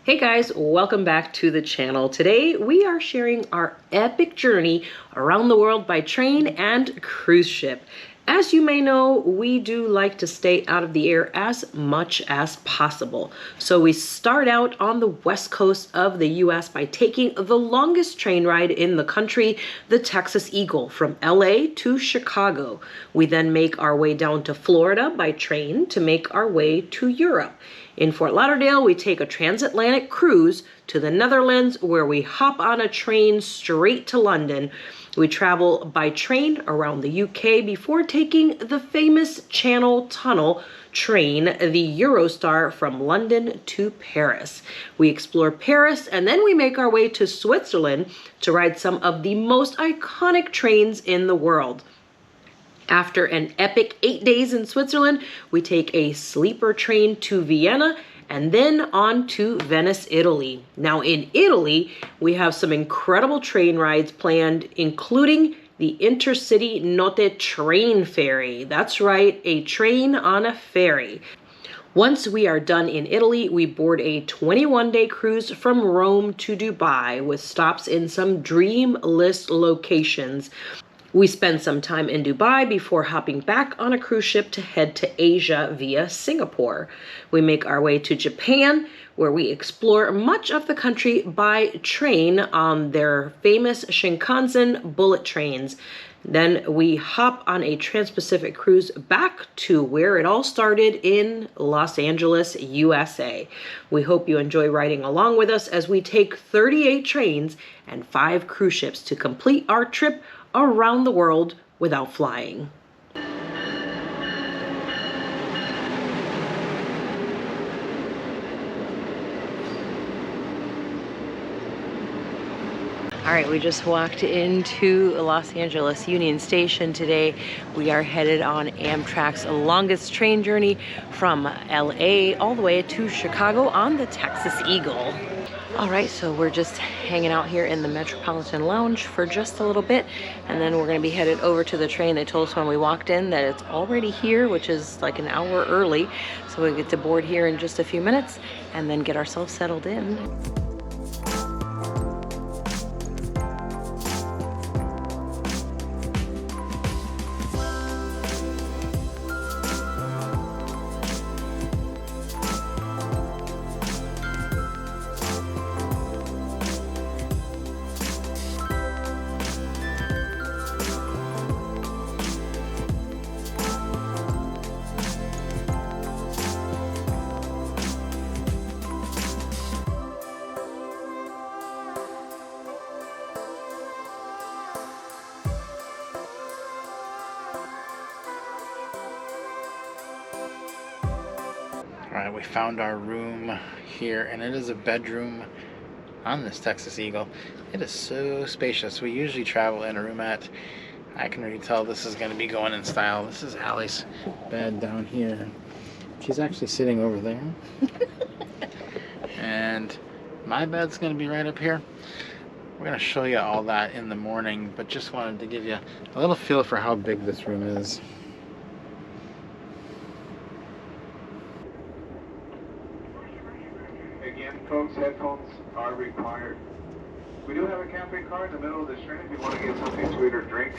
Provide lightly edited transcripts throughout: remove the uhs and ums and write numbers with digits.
Hey guys, welcome back to the channel. Today we are sharing our epic journey around the world by train and cruise ship. As you may know, we do like to stay out of the air as much as possible. So we start out on the west coast of the US by taking the longest train ride in the country, the Texas Eagle, from LA to Chicago. We then make our way down to Florida by train to make our way to Europe. In Fort Lauderdale, we take a transatlantic cruise to the Netherlands where we hop on a train straight to London. We travel by train around the UK before taking the famous Channel Tunnel train, the Eurostar, from London to Paris. We explore Paris and then we make our way to Switzerland to ride some of the most iconic trains in the world. After an epic 8 days in Switzerland, we take a sleeper train to Vienna and then on to Venice, Italy. Now in Italy, we have some incredible train rides planned, including the Intercity Notte train ferry. That's right, a train on a ferry. Once we are done in Italy, we board a 21-day cruise from Rome to Dubai with stops in some dream list locations. We spend some time in Dubai before hopping back on a cruise ship to head to Asia via Singapore. We make our way to Japan, where we explore much of the country by train on their famous Shinkansen bullet trains. Then we hop on a Trans-Pacific cruise back to where it all started in Los Angeles, USA. We hope you enjoy riding along with us as we take 38 trains and 5 cruise ships to complete our trip around the world without flying. All right, we just walked into Los Angeles Union Station today. We are headed on Amtrak's longest train journey from LA all the way to Chicago on the Texas Eagle. All right, so we're just hanging out here in the Metropolitan Lounge for just a little bit, and then we're gonna be headed over to the train. They told us when we walked in that it's already here, which is like an hour early. So we get to board here in just a few minutes and then get ourselves settled in. Alright, we found our room here, and it is a bedroom on this Texas Eagle. It is so spacious. We usually travel in a roomette. I can already tell this is going to be going in style. This is Allie's bed down here. She's actually sitting over there. And my bed's going to be right up here. We're going to show you all that in the morning, but just wanted to give you a little feel for how big this room is. Again, folks, headphones are required. We do have a cafe car in the middle of the train if you want to get something to eat or drink.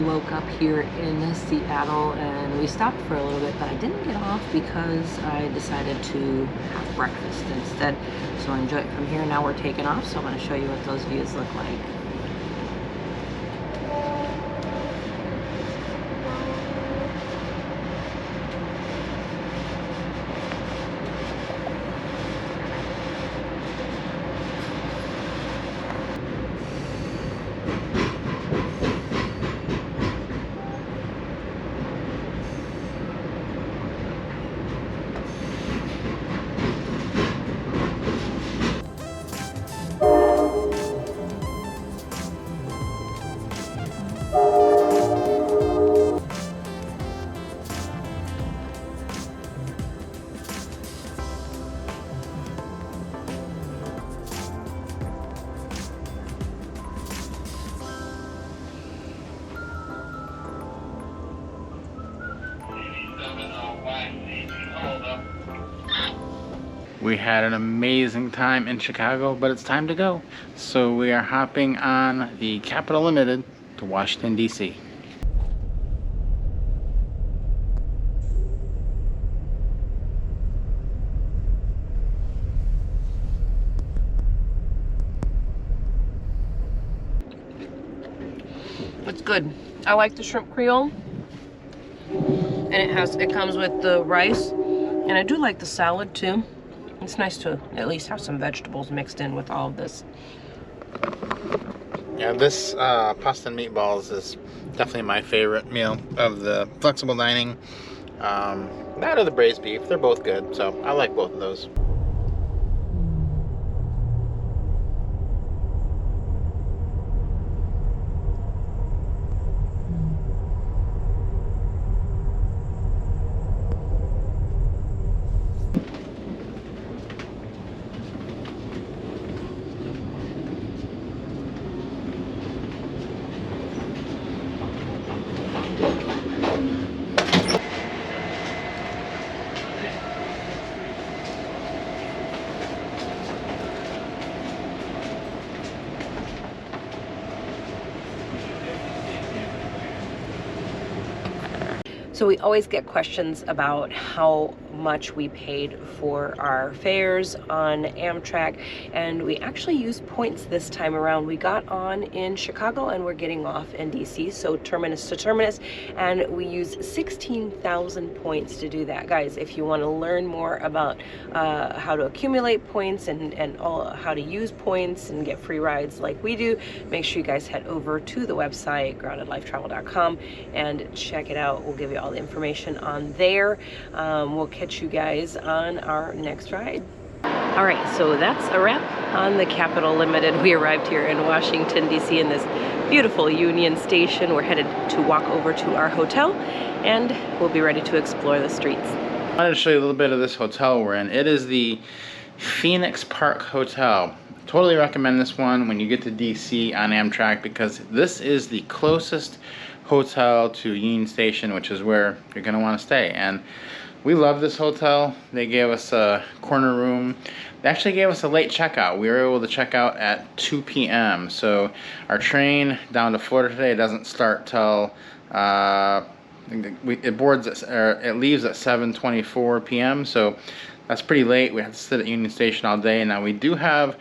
woke up here in Seattle and we stopped for a little bit, but I didn't get off because I decided to have breakfast instead. So enjoy it from here. Now we're taking off, so I'm going to show you what those views look like. We had an amazing time in Chicago, but it's time to go. So we are hopping on the Capital Limited to Washington, D.C. It's good. I like the shrimp creole, and it comes with the rice, and I do like the salad too. It's nice to at least have some vegetables mixed in with all of this. Yeah, this pasta and meatballs is definitely my favorite meal of the flexible dining. That or the braised beef, they're both good, so I like both of those. So we always get questions about how much we paid for our fares on Amtrak, and we actually used points this time around. We got on in Chicago and we're getting off in DC, so terminus to terminus, and we used 16,000 points to do that. Guys, if you want to learn more about how to accumulate points and all how to use points and get free rides like we do, make sure you guys head over to the website groundedlifetravel.com and check it out. We'll give you all the information on there. We'll catch you guys on our next ride. All right, so that's a wrap on the Capital Limited. We arrived here in Washington, D.C. in this beautiful Union Station. We're headed to walk over to our hotel, and we'll be ready to explore the streets. I wanted to show you a little bit of this hotel we're in. It is the Phoenix Park Hotel. Totally recommend this one when you get to DC on Amtrak, because this is the closest hotel to Union Station, which is where you're going to want to stay. And we love this hotel. They gave us a corner room. They actually gave us a late checkout. We were able to check out at 2 p.m. So our train down to Florida today doesn't start till it leaves at 7:24 p.m. So that's pretty late. We have to sit at Union Station all day. Now we do have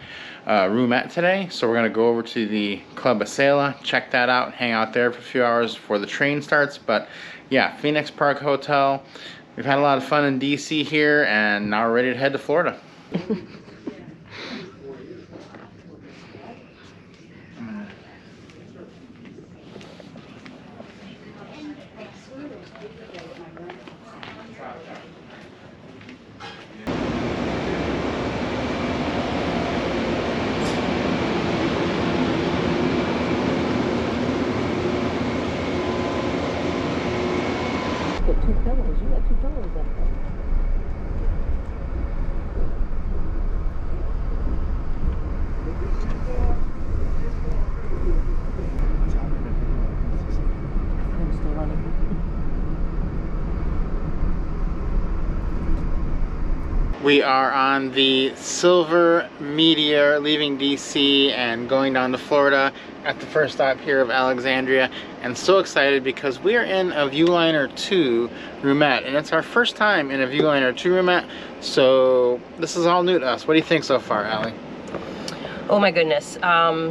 a roomette today, so we're gonna go over to the Club Acela, check that out, hang out there for a few hours before the train starts. But yeah, Phoenix Park Hotel. We've had a lot of fun in DC here, and now we're ready to head to Florida. Get 2 pillows. You got 2 pillows up there. We are on the Silver Meteor leaving DC and going down to Florida at the first stop here of Alexandria, and so excited because we are in a Viewliner 2 roomette, and it's our first time in a Viewliner 2 roomette, so this is all new to us. What do you think so far, Allie? Oh my goodness,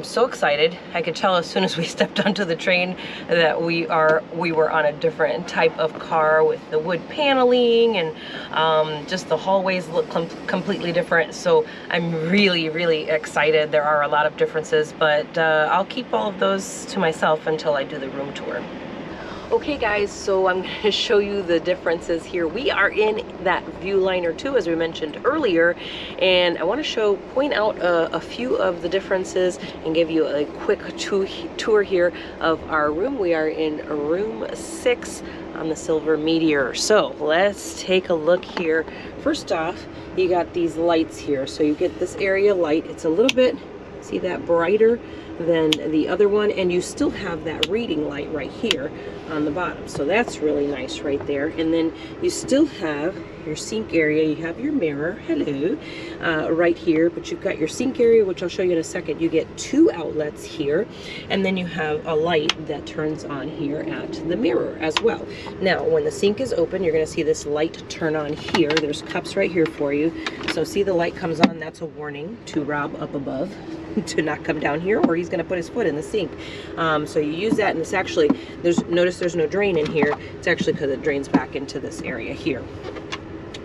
so excited. I could tell as soon as we stepped onto the train that we were on a different type of car with the wood paneling, and just the hallways look completely different. So I'm really, really excited. There are a lot of differences, but I'll keep all of those to myself until I do the room tour. Okay guys, so I'm going to show you the differences here. We are in that Viewliner 2, as we mentioned earlier, and I want to point out a few of the differences and give you a quick tour here of our room. We are in room 6 on the Silver Meteor. So let's take a look here. First off, you got these lights here. So you get this area light. It's a little bit, see that, brighter than the other one, and you still have that reading light right here on the bottom, so that's really nice right there. And then you still have your sink area. You have your mirror, hello, right here, but you've got your sink area, which I'll show you in a second. You get 2 outlets here, and then you have a light that turns on here at the mirror as well. Now when the sink is open, you're going to see this light turn on here. There's cups right here for you, so see the light comes on. That's a warning to Rob up above to not come down here, or he's going to put his foot in the sink. So you use that, and it's actually, notice there's no drain in here. It's actually because it drains back into this area here.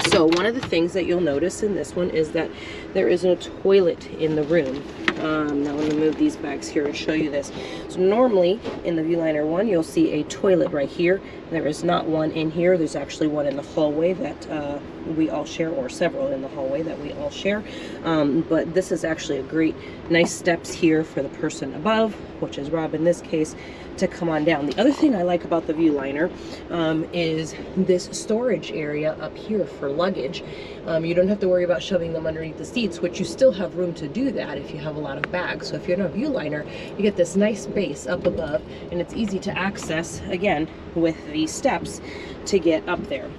So one of the things that you'll notice in this one is that there is no toilet in the room. Now let me move these bags here and show you this. So normally in the Viewliner 1, you'll see a toilet right here. There is not one in here. There's actually one in the hallway that we all share, or several in the hallway that we all share. But this is actually a great, nice steps here for the person above, which is Rob in this case, to come on down. The other thing I like about the Viewliner is this storage area up here for luggage. You don't have to worry about shoving them underneath the seats, which you still have room to do that if you have a lot of bags. So if you're in a Viewliner, you get this nice base up above, and it's easy to access, again, with these steps to get up there.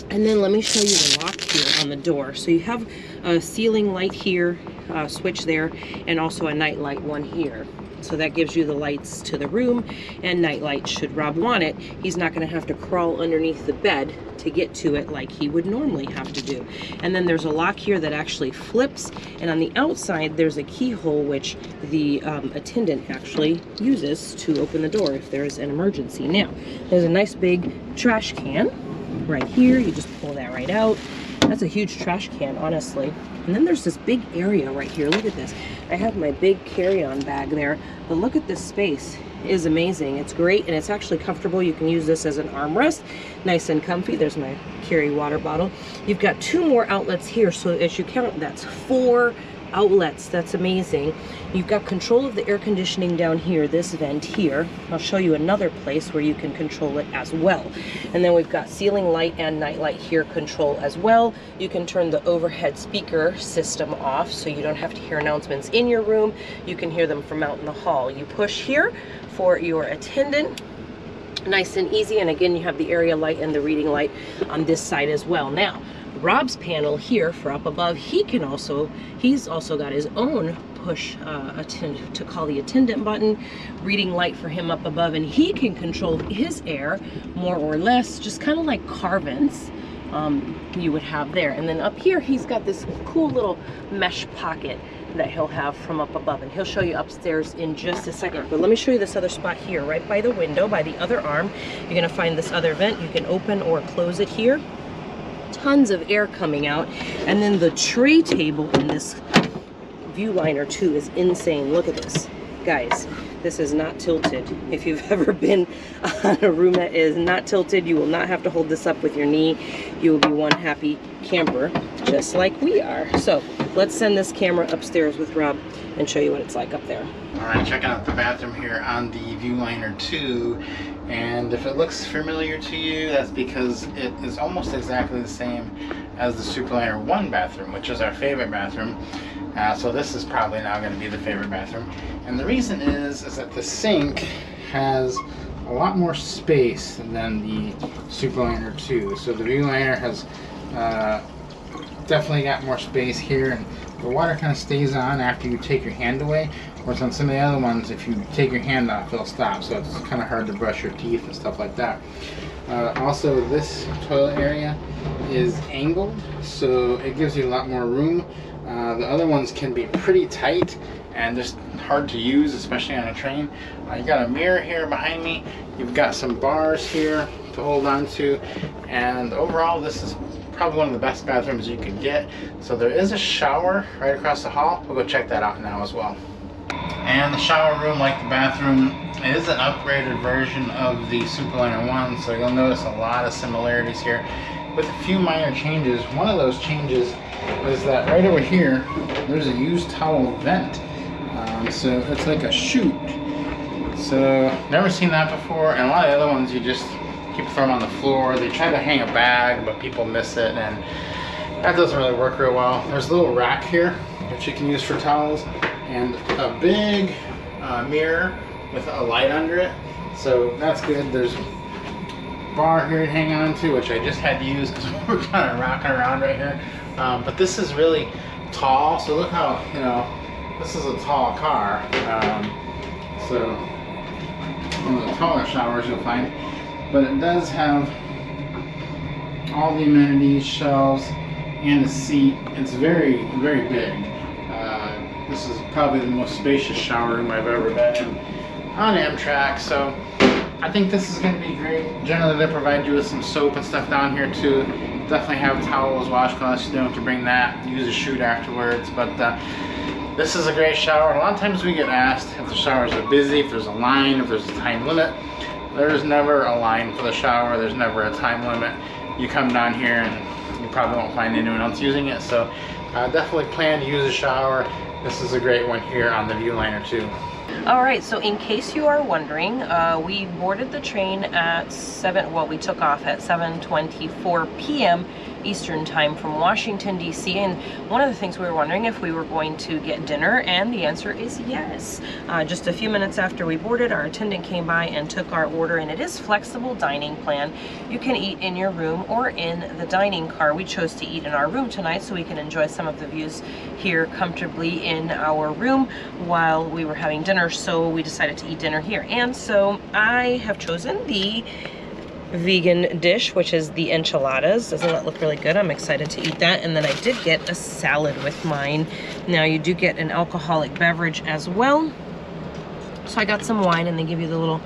And then let me show you the lock here on the door. So you have a ceiling light here, switch there, and also a night light one here. So that gives you the lights to the room and night light should Rob want it. He's not going to have to crawl underneath the bed to get to it like he would normally have to do. And then there's a lock here that actually flips, and on the outside there's a keyhole which the attendant actually uses to open the door if there's an emergency. Now there's a nice big trash can right here. You just pull that right out. That's a huge trash can, honestly. And then there's this big area right here. Look at this. I have my big carry-on bag there, but look at this space. It is amazing. It's great, and it's actually comfortable. You can use this as an armrest, nice and comfy. There's my carry water bottle. You've got 2 more outlets here, so as you count, that's 4 outlets. That's amazing. You've got control of the air conditioning down here, this vent here. I'll show you another place where you can control it as well. And then we've got ceiling light and night light here control as well. You can turn the overhead speaker system off so you don't have to hear announcements in your room. You can hear them from out in the hall. You push here for your attendant. Nice and easy, and again you have the area light and the reading light on this side as well. Now Rob's panel here for up above, he's also got his own push to call the attendant button, reading light for him up above, and he can control his air more or less, just kind of like car vents you would have there. And then up here he's got this cool little mesh pocket that he'll have from up above, and he'll show you upstairs in just a second. But let me show you this other spot here, right by the window, by the other arm. You're gonna find this other vent. You can open or close it here. Tons of air coming out, and then the tray table in this Viewliner 2 is insane. Look at this, guys. This is not tilted. If you've ever been on a room that is not tilted, you will not have to hold this up with your knee. You will be one happy camper, just like we are. So let's send this camera upstairs with Rob and show you what it's like up there. All right, checking out the bathroom here on the Viewliner 2. And if it looks familiar to you, that's because it is almost exactly the same as the Superliner 1 bathroom, which is our favorite bathroom. So this is probably now going to be the favorite bathroom. And the reason is that the sink has a lot more space than the Superliner 2. So the Viewliner has definitely got more space here, and the water kind of stays on after you take your hand away. Whereas on some of the other ones, if you take your hand off, it'll stop. So it's kind of hard to brush your teeth and stuff like that. Also, this toilet area is angled, so it gives you a lot more room. The other ones can be pretty tight and just hard to use, especially on a train. You got a mirror here behind me. You've got some bars here to hold on to, and overall this is probably one of the best bathrooms you could get. So there is a shower right across the hall. We'll go check that out now as well. And the shower room, like the bathroom, is an upgraded version of the Superliner 1, so you'll notice a lot of similarities here with a few minor changes. One of those changes is that right over here there's a used towel vent, so it's like a chute. So never seen that before, and a lot of the other ones you just keep throwing on the floor. They try to hang a bag, but people miss it, and that doesn't really work real well. There's a little rack here that you can use for towels, and a big mirror with a light under it, so that's good. There's a bar here to hang on to, which I just had to use because we're kind of rocking around right here. But this is really tall, so look how, you know, this is a tall car. So one of the taller showers you'll find, but it does have all the amenities, shelves, and a seat. It's very, very big. This is probably the most spacious shower room I've ever been in on Amtrak, so I think this is going to be great. Generally they provide you with some soap and stuff down here too. Definitely have towels, washcloths, you don't have to bring that, use a chute afterwards, but this is a great shower. A lot of times we get asked if the showers are busy, if there's a line, if there's a time limit. There's never a line for the shower, there's never a time limit. You come down here and you probably won't find anyone else using it, so definitely plan to use a shower. This is a great one here on the Viewliner too. All right, so in case you are wondering, we boarded the train at we took off at 7:24 p.m. Eastern time from Washington, D.C. And one of the things we were wondering if we were going to get dinner, and the answer is yes. Just a few minutes after we boarded, our attendant came by and took our order, and it is flexible dining plan. You can eat in your room or in the dining car. We chose to eat in our room tonight so we can enjoy some of the views here comfortably in our room while we were having dinner, so we decided to eat dinner here. And so I have chosen the vegan dish, which is the enchiladas. Doesn't that look really good? I'm excited to eat that. And then I did get a salad with mine. Now you do get an alcoholic beverage as well. So I got some wine, and they give you the little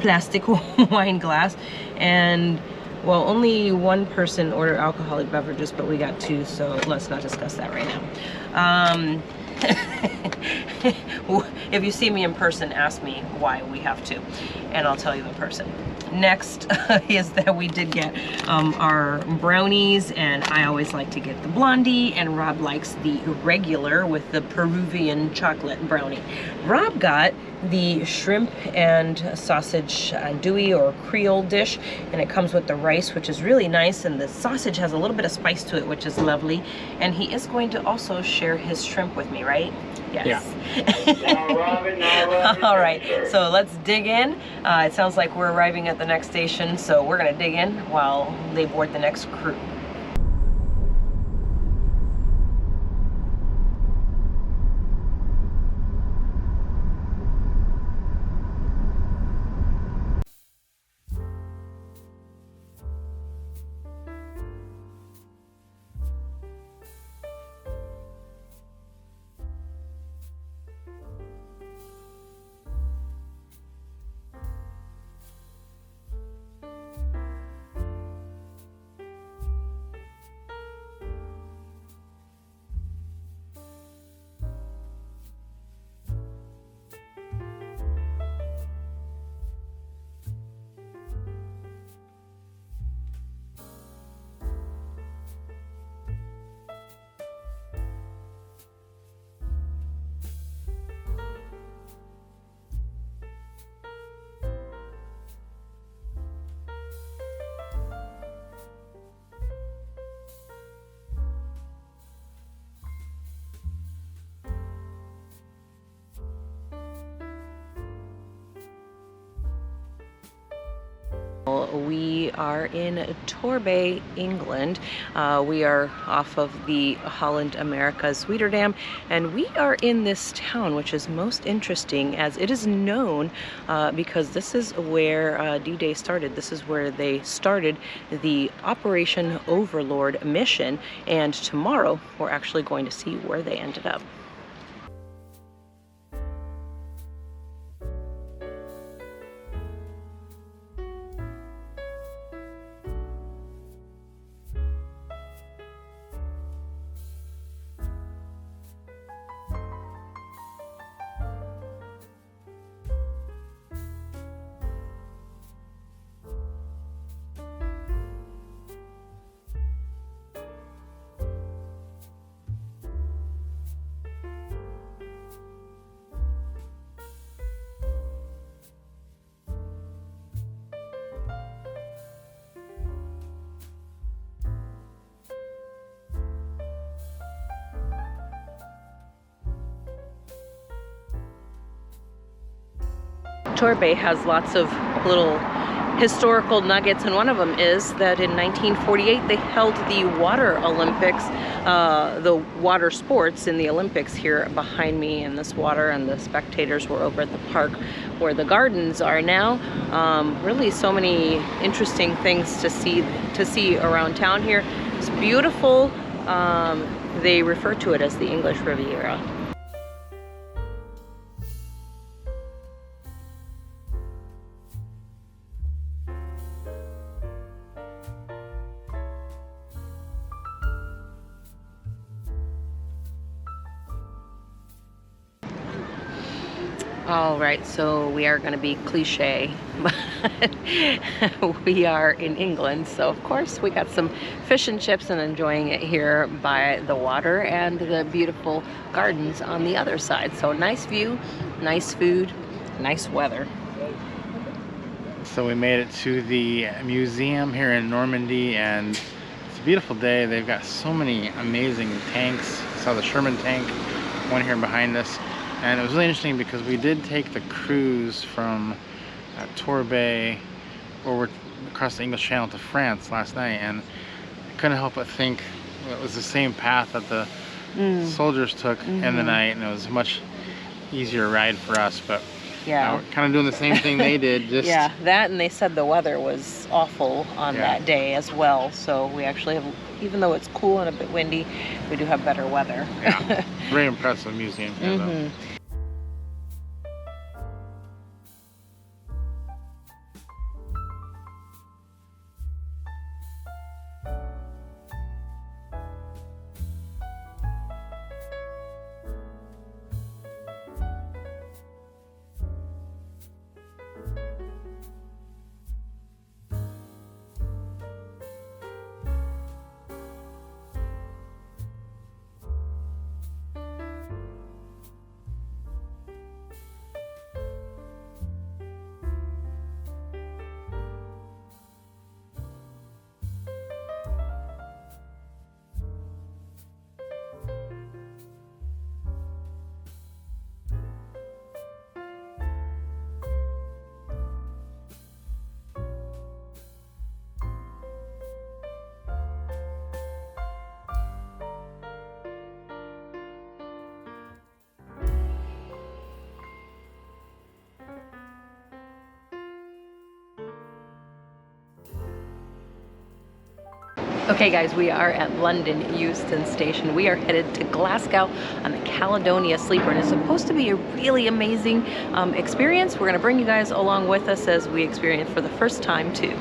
plastic wine glass. And well, only one person ordered alcoholic beverages, but we got two, so let's not discuss that right now. If you see me in person, ask me why we have to, and I'll tell you in person. Next is that we did get our brownies, and I always like to get the blondie, and Rob likes the regular with the Peruvian chocolate brownie. Rob got the shrimp and sausage andouille or Creole dish, and it comes with the rice, which is really nice, and the sausage has a little bit of spice to it, which is lovely. And he is going to also share his shrimp with me, right? Yes. Yeah. Now, Robin. All right, so let's dig in. It sounds like we're arriving at the next station, so we're gonna dig in while they board the next crew. we are in Torbay, England. We are off of the Holland America's Zwieterdam, and we are in this town, which is most interesting as it is known because this is where D-Day started. This is where they started the Operation Overlord mission, and tomorrow we're actually going to see where they ended up. Torbay has lots of little historical nuggets, and one of them is that in 1948 they held the Water Olympics, the water sports in the Olympics here behind me in this water, and the spectators were over at the park where the gardens are now. Really so many interesting things to see around town here. It's beautiful. They refer to it as the English Riviera. All right, so we are going to be cliche, but we are in England, so of course we got some fish and chips and enjoying it here by the water and the beautiful gardens on the other side. So nice view, nice food, nice weather. So we made it to the museum here in Normandy, and it's a beautiful day. They've got so many amazing tanks. I saw the Sherman tank, one here behind us. And it was really interesting because we did take the cruise from Torbay over across the English Channel to France last night, and I couldn't help but think it was the same path that the soldiers took in the night, and it was a much easier ride for us. But yeah, we're kind of doing the same thing they did. Just yeah, that, and they said the weather was awful on that day as well. So we actually have, even though it's cool and a bit windy, we do have better weather. Yeah, very impressive museum here, though. Okay guys, we are at London Euston Station. We are headed to Glasgow on the Caledonian sleeper, and it's supposed to be a really amazing experience. We're going to bring you guys along with us as we experience for the first time too.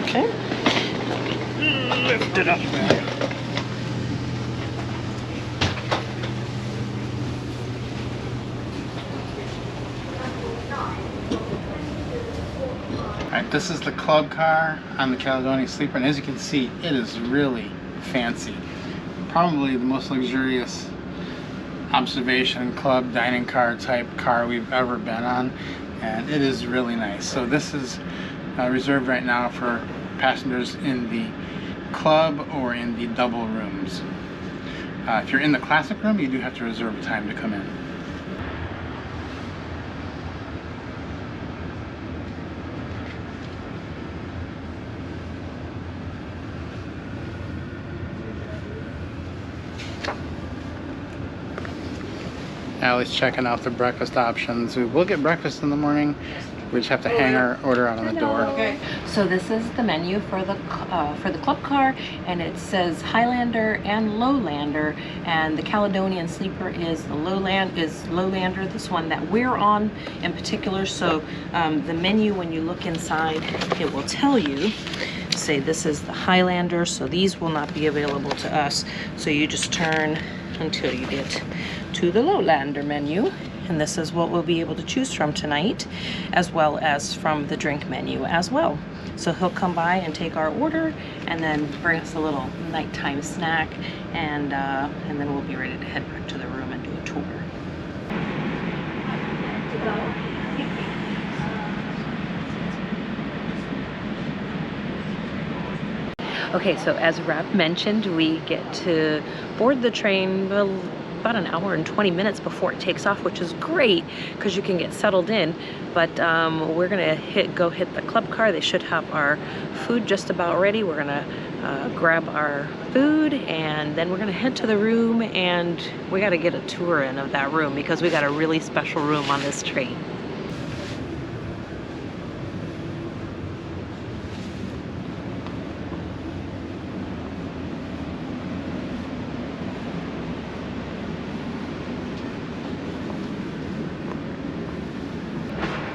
Okay. This is the club car on the Caledonian Sleeper, and as you can see, it is really fancy. Probably the most luxurious observation club dining car type car we've ever been on, and it is really nice. So this is reserved right now for passengers in the club or in the double rooms. If you're in the classic room, you do have to reserve time to come in. Allie's checking out the breakfast options. We will get breakfast in the morning. We just have to hang our order out on the door. Okay. So this is the menu for the club car, and it says Highlander and Lowlander, and the Caledonian Sleeper is the Lowlander, this one that we're on in particular. So the menu, when you look inside, it will tell you, say this is the Highlander, so these will not be available to us. So you just turn until you get to the Lowlander menu, and this is what we'll be able to choose from tonight, as well as from the drink menu as well. So he'll come by and take our order and then bring us a little nighttime snack, and then we'll be ready to head back to the room and do a tour. Okay, so as Rob mentioned, we get to board the train about an hour and 20 minutes before it takes off, which is great because you can get settled in. But we're gonna go hit the club car. They should have our food just about ready. We're gonna grab our food, and then we're gonna head to the room, and we gotta get a tour in of that room because we got a really special room on this train.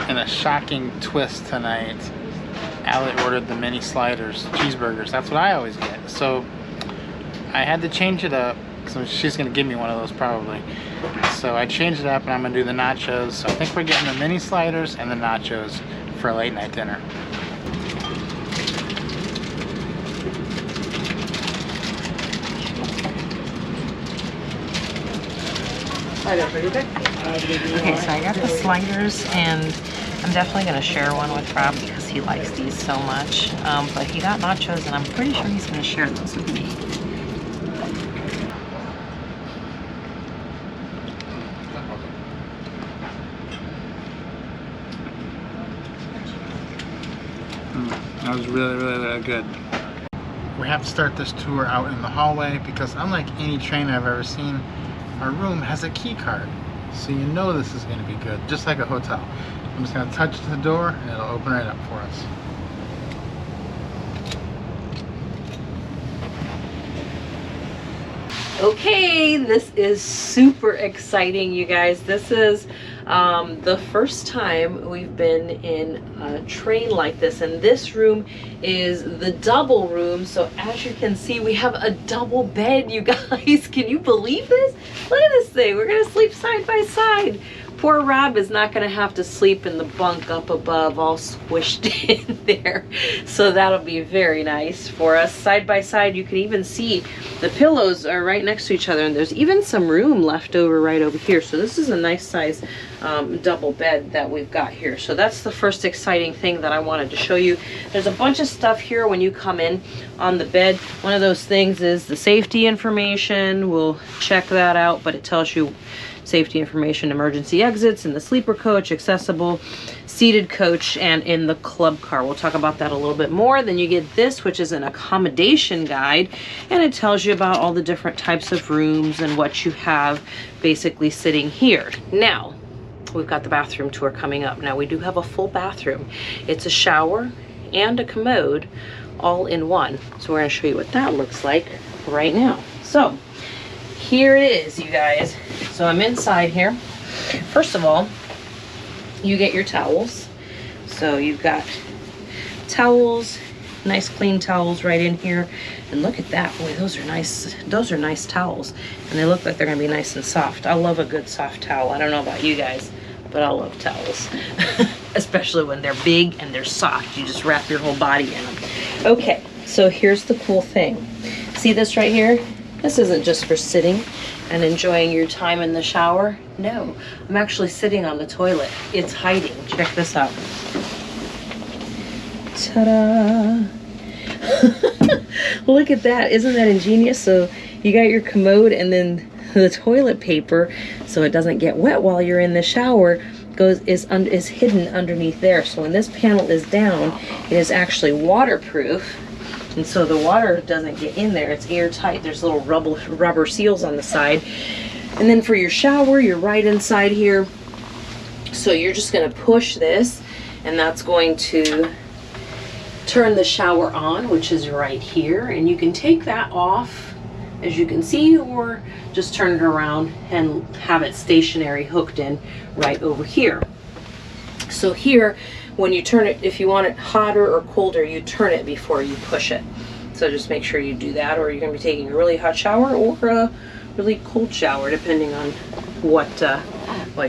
In a shocking twist tonight, Allie ordered the mini sliders, cheeseburgers. That's what I always get. So I had to change it up. So she's gonna give me one of those probably. So I changed it up, and I'm gonna do the nachos. So I think we're getting the mini sliders and the nachos for a late night dinner. Okay, so I got the sliders, and I'm definitely going to share one with Rob because he likes these so much. But he got nachos, and I'm pretty sure he's going to share those with me. That was really, really, really good. We have to start this tour out in the hallway because unlike any train I've ever seen, our room has a key card. So you know this is going to be good, just like a hotel. I'm just going to touch the door and it'll open right up for us. Okay, this is super exciting, you guys. This is the first time we've been in a train like this, and this room is the double room. So as you can see, we have a double bed, you guys. Can you believe this? Look at this thing. We're gonna sleep side by side. Poor Rob is not gonna have to sleep in the bunk up above, all squished in there. So that'll be very nice for us. Side by side, you can even see the pillows are right next to each other, and there's even some room left over right over here. So this is a nice size double bed that we've got here. So that's the first exciting thing that I wanted to show you. There's a bunch of stuff here when you come in on the bed. One of those things is the safety information. We'll check that out, but it tells you safety information, emergency exits in the sleeper coach, accessible seated coach, and in the club car. We'll talk about that a little bit more. Then you get this, which is an accommodation guide, and it tells you about all the different types of rooms and what you have basically sitting here. Now, we've got the bathroom tour coming up. Now, we do have a full bathroom. It's a shower and a commode all in one. So we're gonna show you what that looks like right now. So here it is, you guys. So I'm inside here. First of all, you get your towels. So you've got towels, nice clean towels right in here. And look at that, boy, those are nice towels. And they look like they're gonna be nice and soft. I love a good soft towel. I don't know about you guys, but I love towels. especially when they're big and they're soft. You just wrap your whole body in them. Okay, so here's the cool thing. See this right here? This isn't just for sitting and enjoying your time in the shower. No, I'm actually sitting on the toilet. It's hiding. Check this out. Ta-da! Look at that. Isn't that ingenious? So you got your commode, and then the toilet paper, so it doesn't get wet while you're in the shower, is hidden underneath there. So when this panel is down, it is actually waterproof, and so the water doesn't get in there. It's airtight. There's little rubber seals on the side. And then for your shower, you're right inside here. So you're just going to push this, and that's going to turn the shower on, which is right here. And you can take that off, as you can see, or just turn it around and have it stationary hooked in right over here. So here, when you turn it, if you want it hotter or colder, you turn it before you push it. So just make sure you do that, or you're going to be taking a really hot shower or a really cold shower, depending on what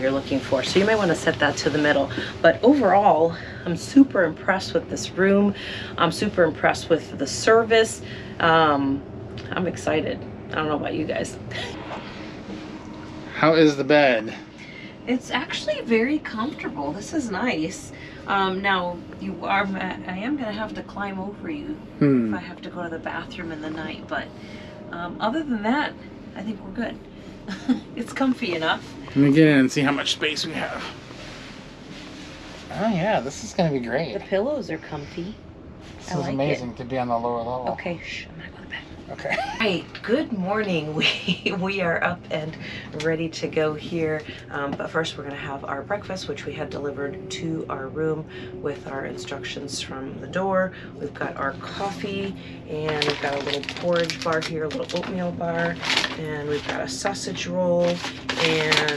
you're looking for. So you might want to set that to the middle. But overall, I'm super impressed with this room. I'm super impressed with the service. I'm excited. I don't know about you guys. How is the bed? It's actually very comfortable. This is nice. Now I am gonna have to climb over you if I have to go to the bathroom in the night. But other than that, I think we're good. It's comfy enough. Let me get in and see how much space we have. Oh yeah, this is gonna be great. The pillows are comfy. This is amazing to be on the lower level. Okay, shh, I'm gonna go to bed. Okay. Hi, good morning. We are up and ready to go here. But first we're gonna have our breakfast, which we had delivered to our room with our instructions from the door. We've got our coffee, and we've got a little porridge bar here, a little oatmeal bar, and we've got a sausage roll, and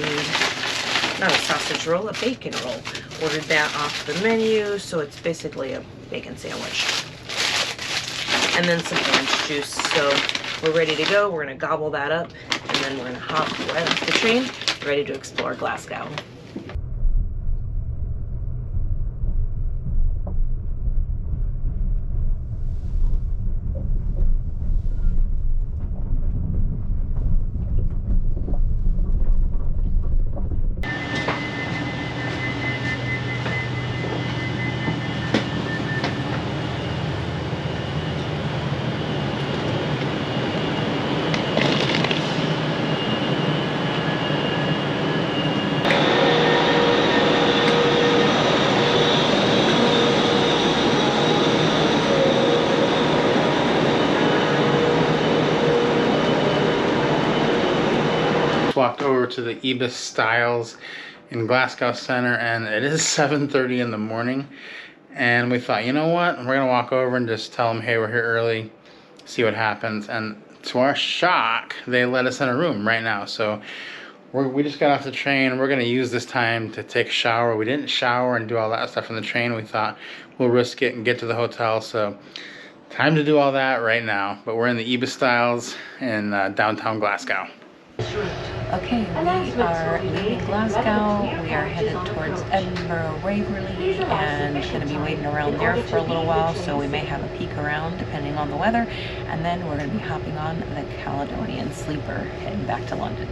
not a sausage roll, a bacon roll. Ordered that off the menu, so it's basically a bacon sandwich. And then some orange juice. So we're ready to go. We're gonna gobble that up, and then we're gonna hop right off the train, ready to explore Glasgow. Walked over to the Ibis Styles in Glasgow Center, and it is 7:30 in the morning, and we thought, you know what, we're gonna walk over and just tell them, hey, we're here early, see what happens. And to our shock, they let us in a room right now. So we just got off the train. We're gonna use this time to take a shower. We didn't shower and do all that stuff on the train. We thought we'll risk it and get to the hotel. So time to do all that right now. But we're in the Ibis Styles in downtown Glasgow. Okay, we are leaving Glasgow. We are headed towards Edinburgh Waverley and going to be waiting around there for a little while, so we may have a peek around depending on the weather, and then we're going to be hopping on the Caledonian sleeper heading back to London.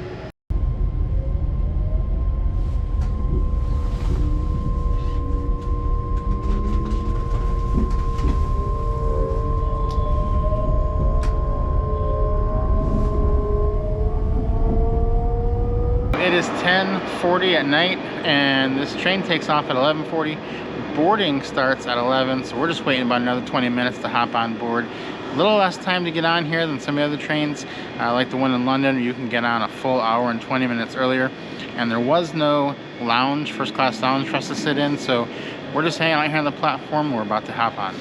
It is 10:40 at night, and this train takes off at 11:40. Boarding starts at 11, so we're just waiting about another 20 minutes to hop on board. A little less time to get on here than some of the other trains, like the one in London. You can get on a full hour and 20 minutes earlier, and there was no lounge, first class lounge for us to sit in, so we're just hanging out here on the platform. We're about to hop on.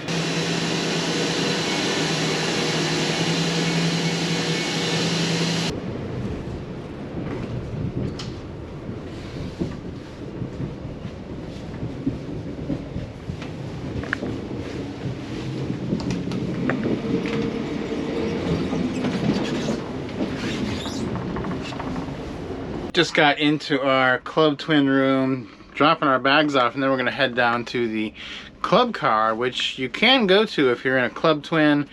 Just got into our club twin room, dropping our bags off, and then we're going to head down to the club car, which you can go to if you're in a club twin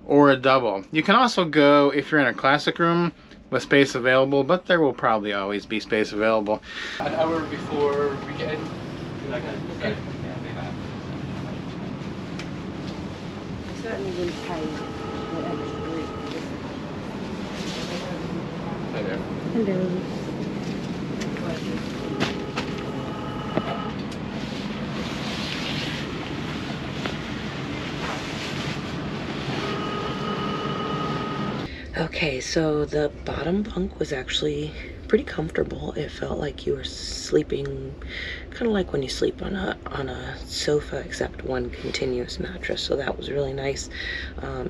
or a double. You can also go if you're in a classic room with space available, but there will probably always be space available. An hour before we get in. Okay. Certainly will pay the extra. Hi there. Hello. Okay, so the bottom bunk was actually pretty comfortable. It felt like you were sleeping kind of like when you sleep on a sofa, except one continuous mattress. So that was really nice.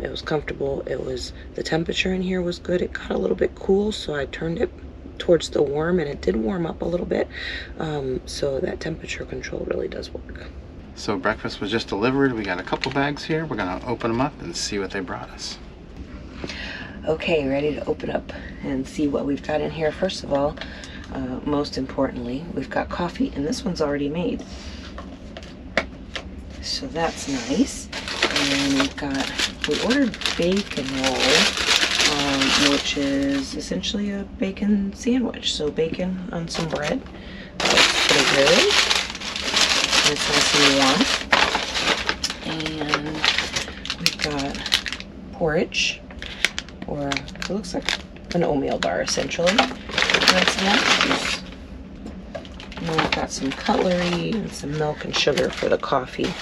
It was comfortable. The temperature in here was good. It got a little bit cool, so I turned it towards the warm, and it did warm up a little bit. So that temperature control really does work. So breakfast was just delivered. We got a couple bags here. We're gonna open them up and see what they brought us. Okay, ready to open up and see what we've got in here. First of all, most importantly, we've got coffee, and this one's already made. So that's nice. And we ordered bacon roll, which is essentially a bacon sandwich. So bacon on some bread. That's pretty good. And it's nice and warm. And we've got porridge, or it looks like an oatmeal bar essentially. Nice and nice. And then we've got some cutlery and some milk and sugar for the coffee.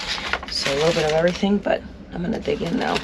So a little bit of everything, but I'm gonna dig in now.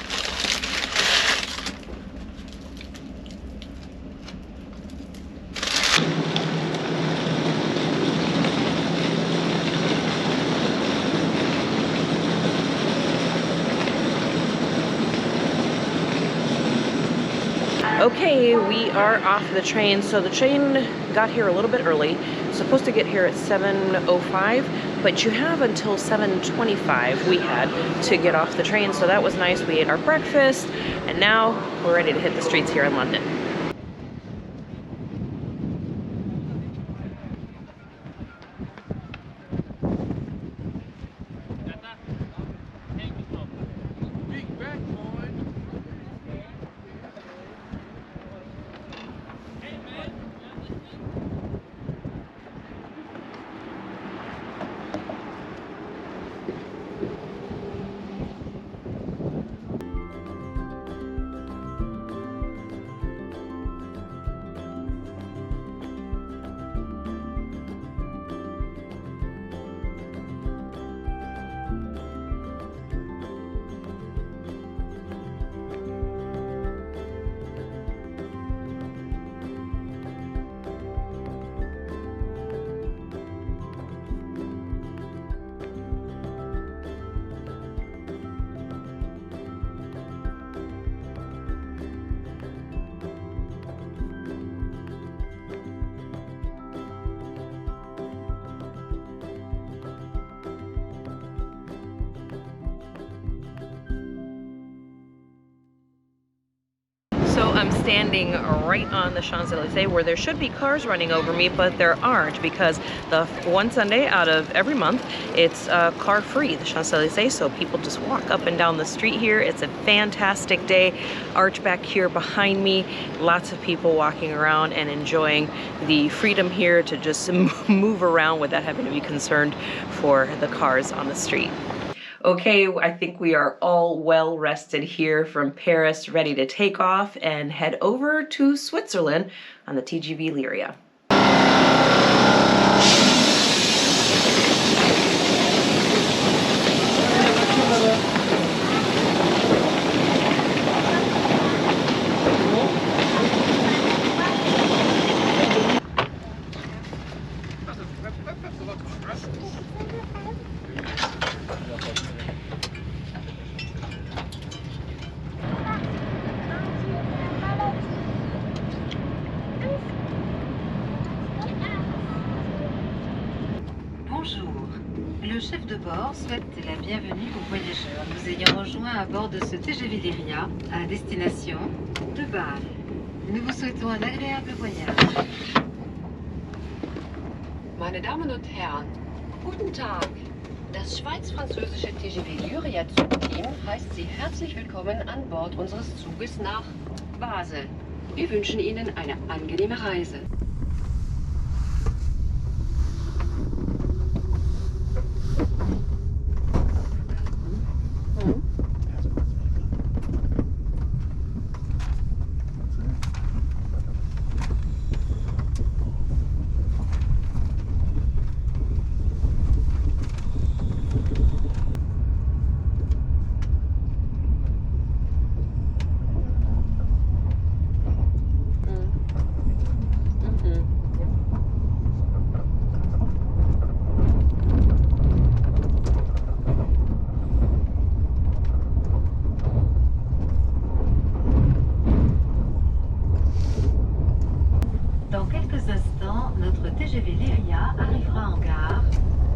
Okay, we are off the train. So the train got here a little bit early. It's supposed to get here at 7:05, but you have until 7:25 we had to get off the train. So that was nice. We ate our breakfast, and now we're ready to hit the streets here in London. So I'm standing right on the Champs-Elysees where there should be cars running over me, but there aren't, because the one Sunday out of every month, it's car free, the Champs-Elysees, so people just walk up and down the street here. It's a fantastic day. Arch back here behind me, lots of people walking around and enjoying the freedom here to just move around without having to be concerned for the cars on the street. Okay, I think we are all well rested here from Paris, ready to take off and head over to Switzerland on the TGV Lyria. Bonjour. Le chef de bord souhaite la bienvenue aux voyageurs nous ayant rejoints à bord de ce TGV Lyria à destination de Bâle. Nous vous souhaitons un agréable voyage. Meine Damen und Herren, guten Tag. Das schweiz-französische TGV Lyria-Zugteam heißt Sie herzlich willkommen an Bord unseres Zuges nach Basel. Wir wünschen Ihnen eine angenehme Reise. Dans quelques instants, notre TGV Lyria arrivera en gare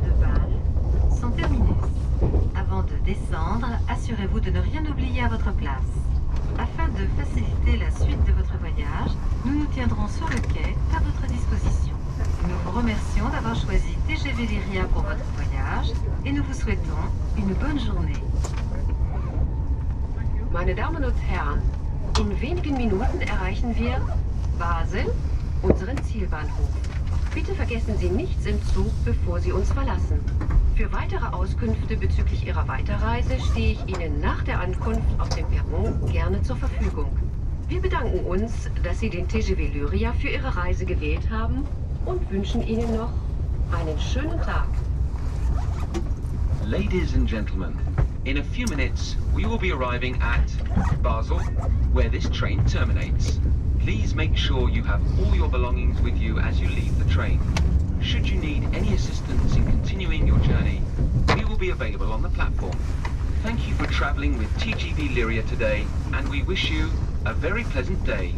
de Bâle, son terminus. Avant de descendre, assurez-vous de ne rien oublier à votre place. Afin de faciliter la suite de votre voyage, nous nous tiendrons sur le quai à votre disposition. Nous vous remercions d'avoir choisi TGV Lyria pour votre voyage et nous vous souhaitons une bonne journée. Meine Damen und Herren, in wenigen Minuten erreichen wir Basel, unseren Zielbahnhof. Bitte vergessen Sie nichts im Zug, bevor Sie uns verlassen. Für weitere Auskünfte bezüglich Ihrer Weiterreise stehe ich Ihnen nach der Ankunft auf dem Perron gerne zur Verfügung. Wir bedanken uns, dass Sie den TGV Lyria für Ihre Reise gewählt haben und wünschen Ihnen noch einen schönen Tag. Ladies and gentlemen, in a few minutes we will be arriving at Basel, where this train terminates. Please make sure you have all your belongings with you as you leave the train. Should you need any assistance in continuing your journey, we will be available on the platform. Thank you for travelling with TGV Lyria today, and we wish you a very pleasant day.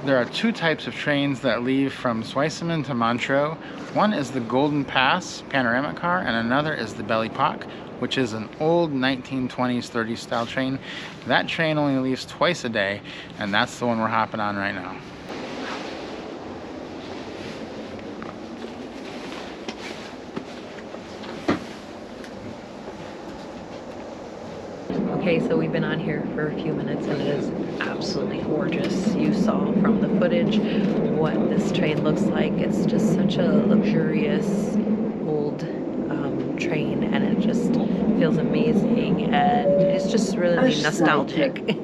There are two types of trains that leave from Zweisimmen to Montreux. One is the Golden Pass panoramic car, and another is the Belle Epoque, which is an old 1920s, 30s style train. That train only leaves twice a day, and that's the one we're hopping on right now. Okay, so we've been on here for a few minutes and it is absolutely gorgeous. You saw from the footage what this train looks like. It's just such a luxurious old train, and it just feels amazing, and it's just really nostalgic.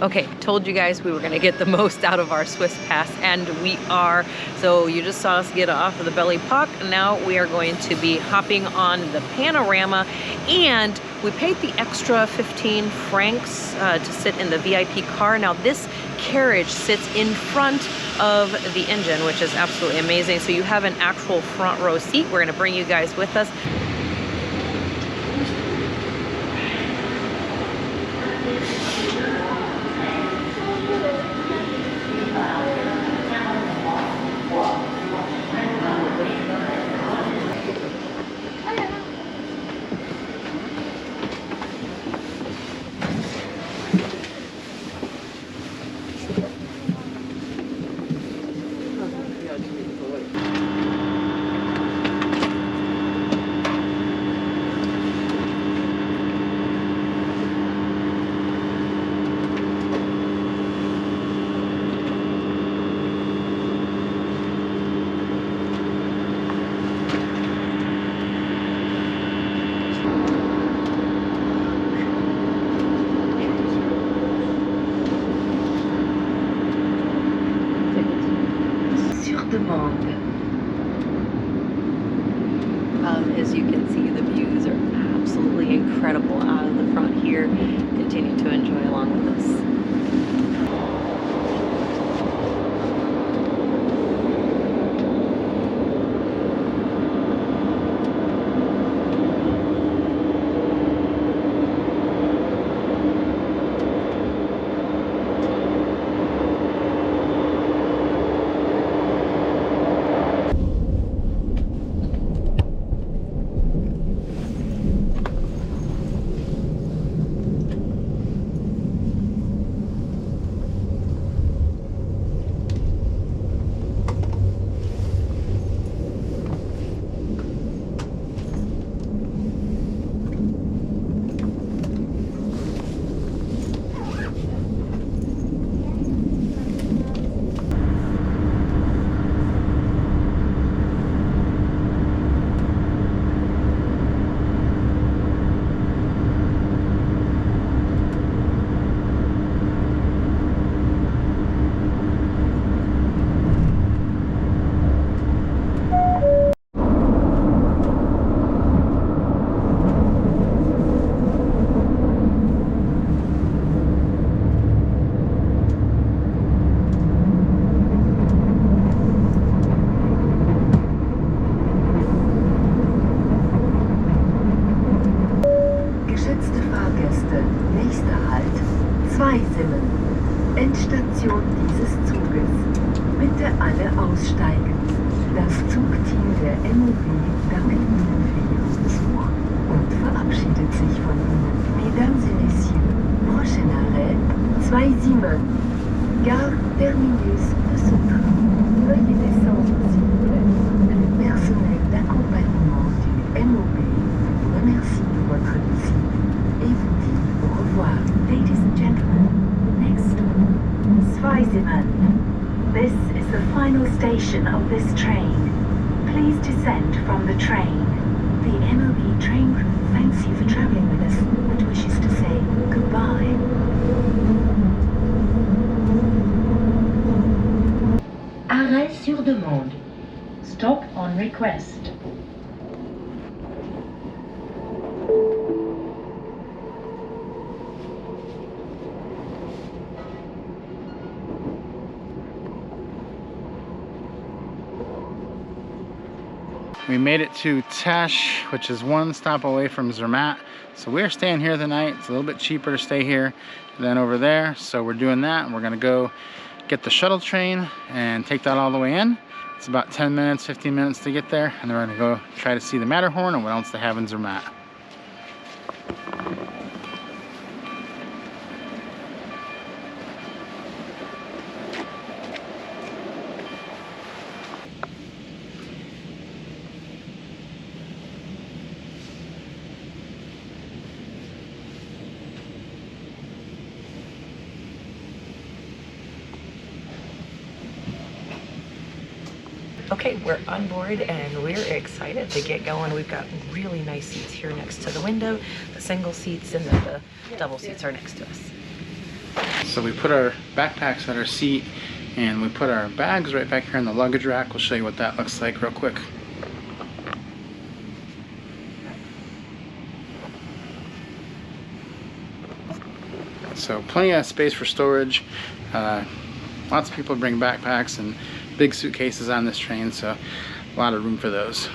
Okay, told you guys we were gonna get the most out of our Swiss pass, and we are. So you just saw us get off of the Belly Puck. Now we are going to be hopping on the Panorama, and we paid the extra 15 francs to sit in the VIP car. Now this carriage sits in front of the engine, which is absolutely amazing. So you have an actual front row seat. We're gonna bring you guys with us. As you can see, the views are absolutely incredible out of the front here. Continue to enjoy along with us. Endstation dieses Zuges. Bitte alle aussteigen. Das Zugteam der MOB dankt Ihnen für Ihren Besuch und verabschiedet sich von Ihnen. Mesdames et Messieurs, prochain arrêt, 27. Gare terminus de Centre. Veuillez descendre s'il vous plaît. Le personnel d'accompagnement du MOB vous remercie de votre visite et vous dit au revoir. Ladies and gentlemen, next, Zweisimmen. This is the final station of this train. Please descend from the train. The MOB train crew thanks you for travelling with us and wishes to say goodbye. Arrêt sur demande. Stop on request. We made it to Tesh, which is one stop away from Zermatt. So we're staying here the night. It's a little bit cheaper to stay here than over there. So we're doing that, and we're gonna go get the shuttle train and take that all the way in. It's about 10 minutes, 15 minutes to get there. And then we're gonna go try to see the Matterhorn and what else they have in Zermatt. Okay, we're on board and we're excited to get going. We've got really nice seats here next to the window, the single seats, and then the double seats are next to us. So we put our backpacks at our seat and we put our bags right back here in the luggage rack. We'll show you what that looks like real quick. So plenty of space for storage. Lots of people bring backpacks and big suitcases on this train, so a lot of room for those.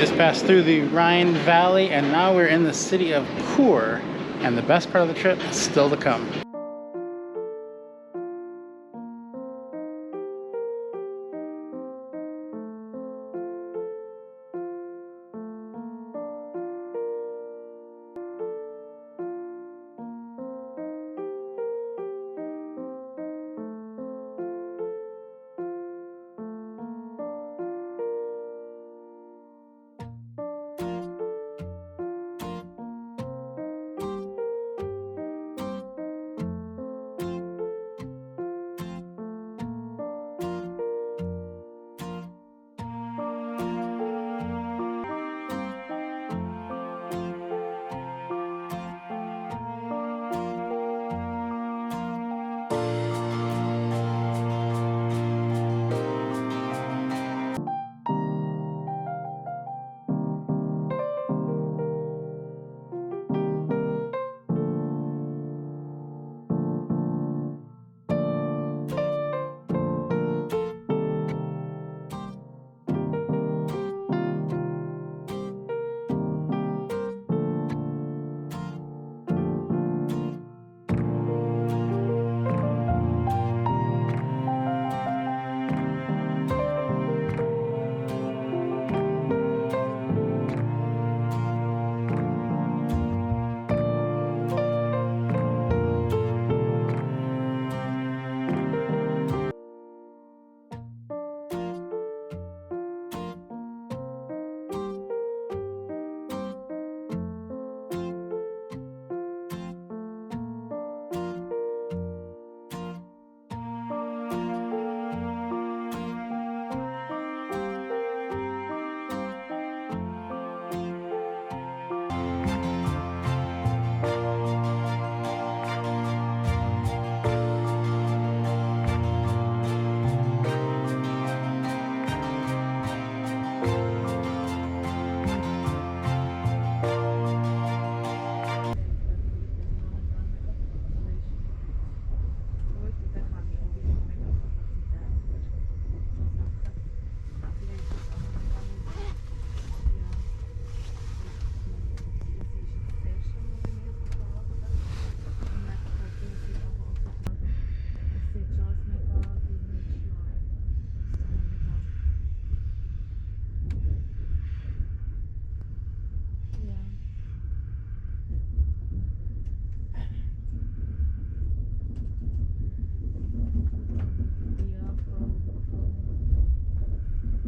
just passed through the Rhine Valley and now we're in the city of Chur, and the best part of the trip is still to come.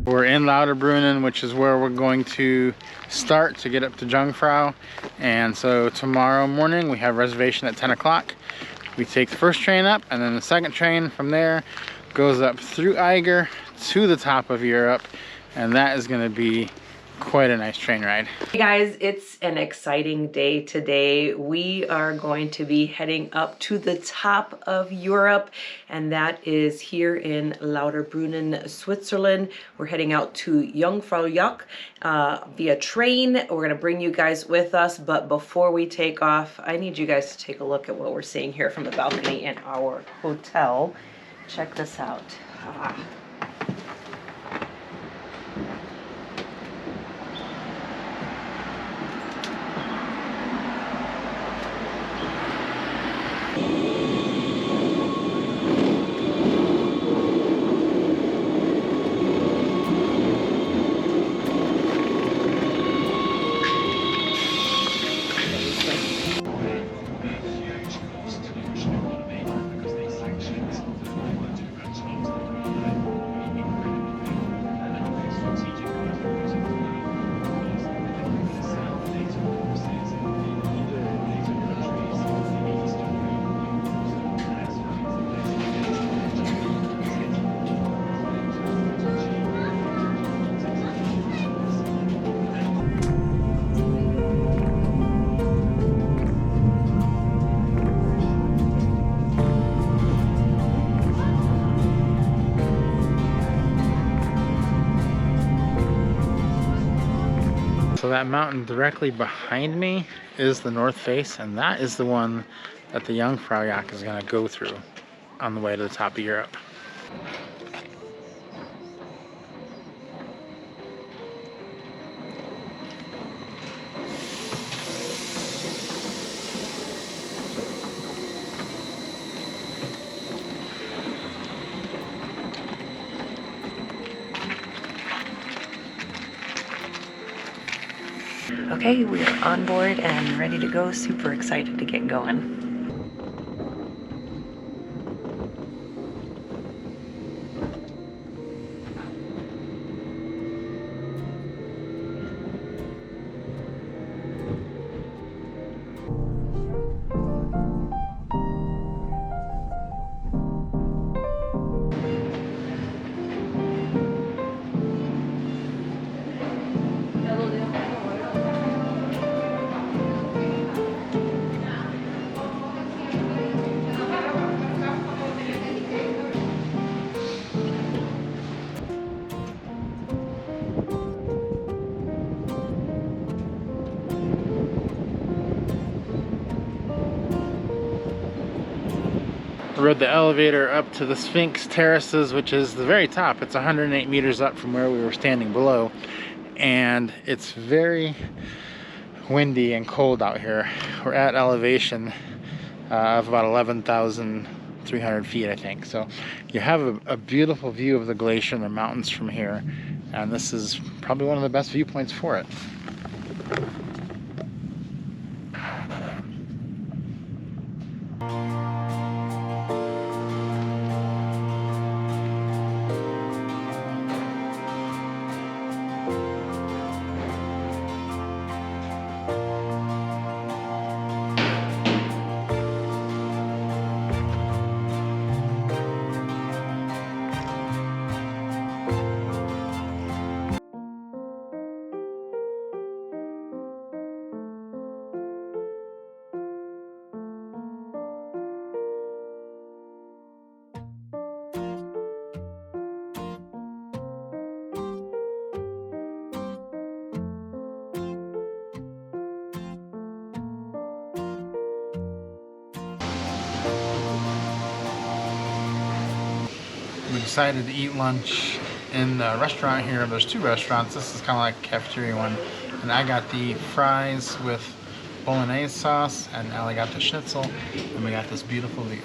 We're in Lauterbrunnen, which is where we're going to start to get up to Jungfrau. And so tomorrow morning we have a reservation at 10 o'clock. We take the first train up, and then the second train from there goes up through Eiger to the top of Europe. And that is going to be quite a nice train ride. Hey guys, it's an exciting day today. We are going to be heading up to the top of Europe, and that is here in Lauterbrunnen, Switzerland. We're heading out to Jungfraujoch via train. We're going to bring you guys with us, but before we take off, I need you guys to take a look at what we're seeing here from the balcony in our hotel. Check this out. So that mountain directly behind me is the North Face, and that is the one that the Jungfraujoch is going to go through on the way to the top of Europe. Okay, we are on board and ready to go. Super excited to get going. I rode the elevator up to the Cinque Terraces, which is the very top. It's 108 meters up from where we were standing below, and it's very windy and cold out here. We're at elevation of about 11,300 feet, I think. So you have a beautiful view of the glacier and the mountains from here, and this is probably one of the best viewpoints for it. We decided to eat lunch in the restaurant here. There's two restaurants. This is kind of like a cafeteria one. And I got the fries with bolognese sauce, and Allie got the schnitzel, and we got this beautiful view.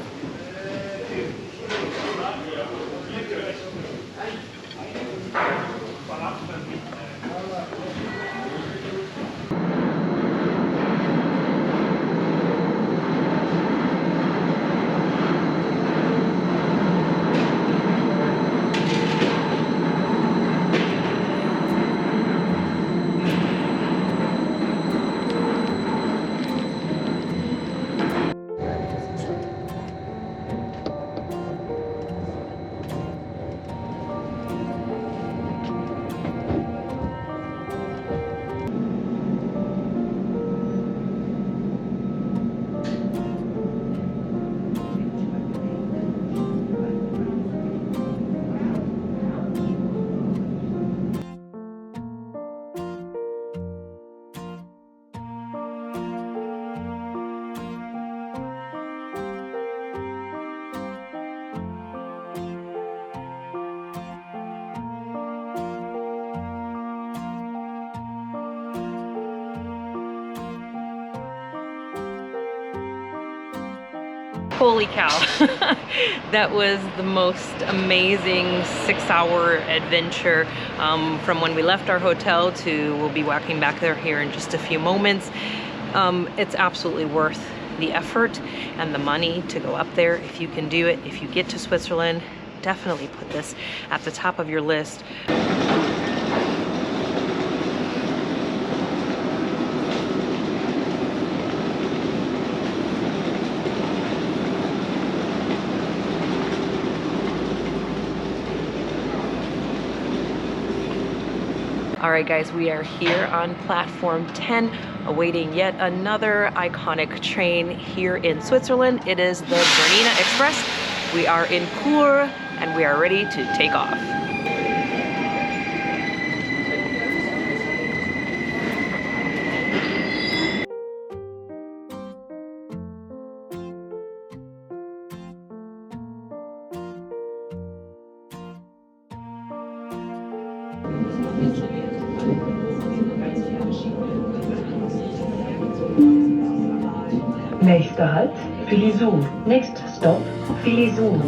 Holy cow. That was the most amazing 6-hour adventure from when we left our hotel to we'll be walking back there here in just a few moments. It's absolutely worth the effort and the money to go up there if you can do it. If you get to Switzerland, definitely put this at the top of your list. All right, guys, we are here on platform 10, awaiting yet another iconic train here in Switzerland. It is the Bernina Express. We are in Chur, and we are ready to take off. Nächster Halt, Filisou. Next stop, Filisou.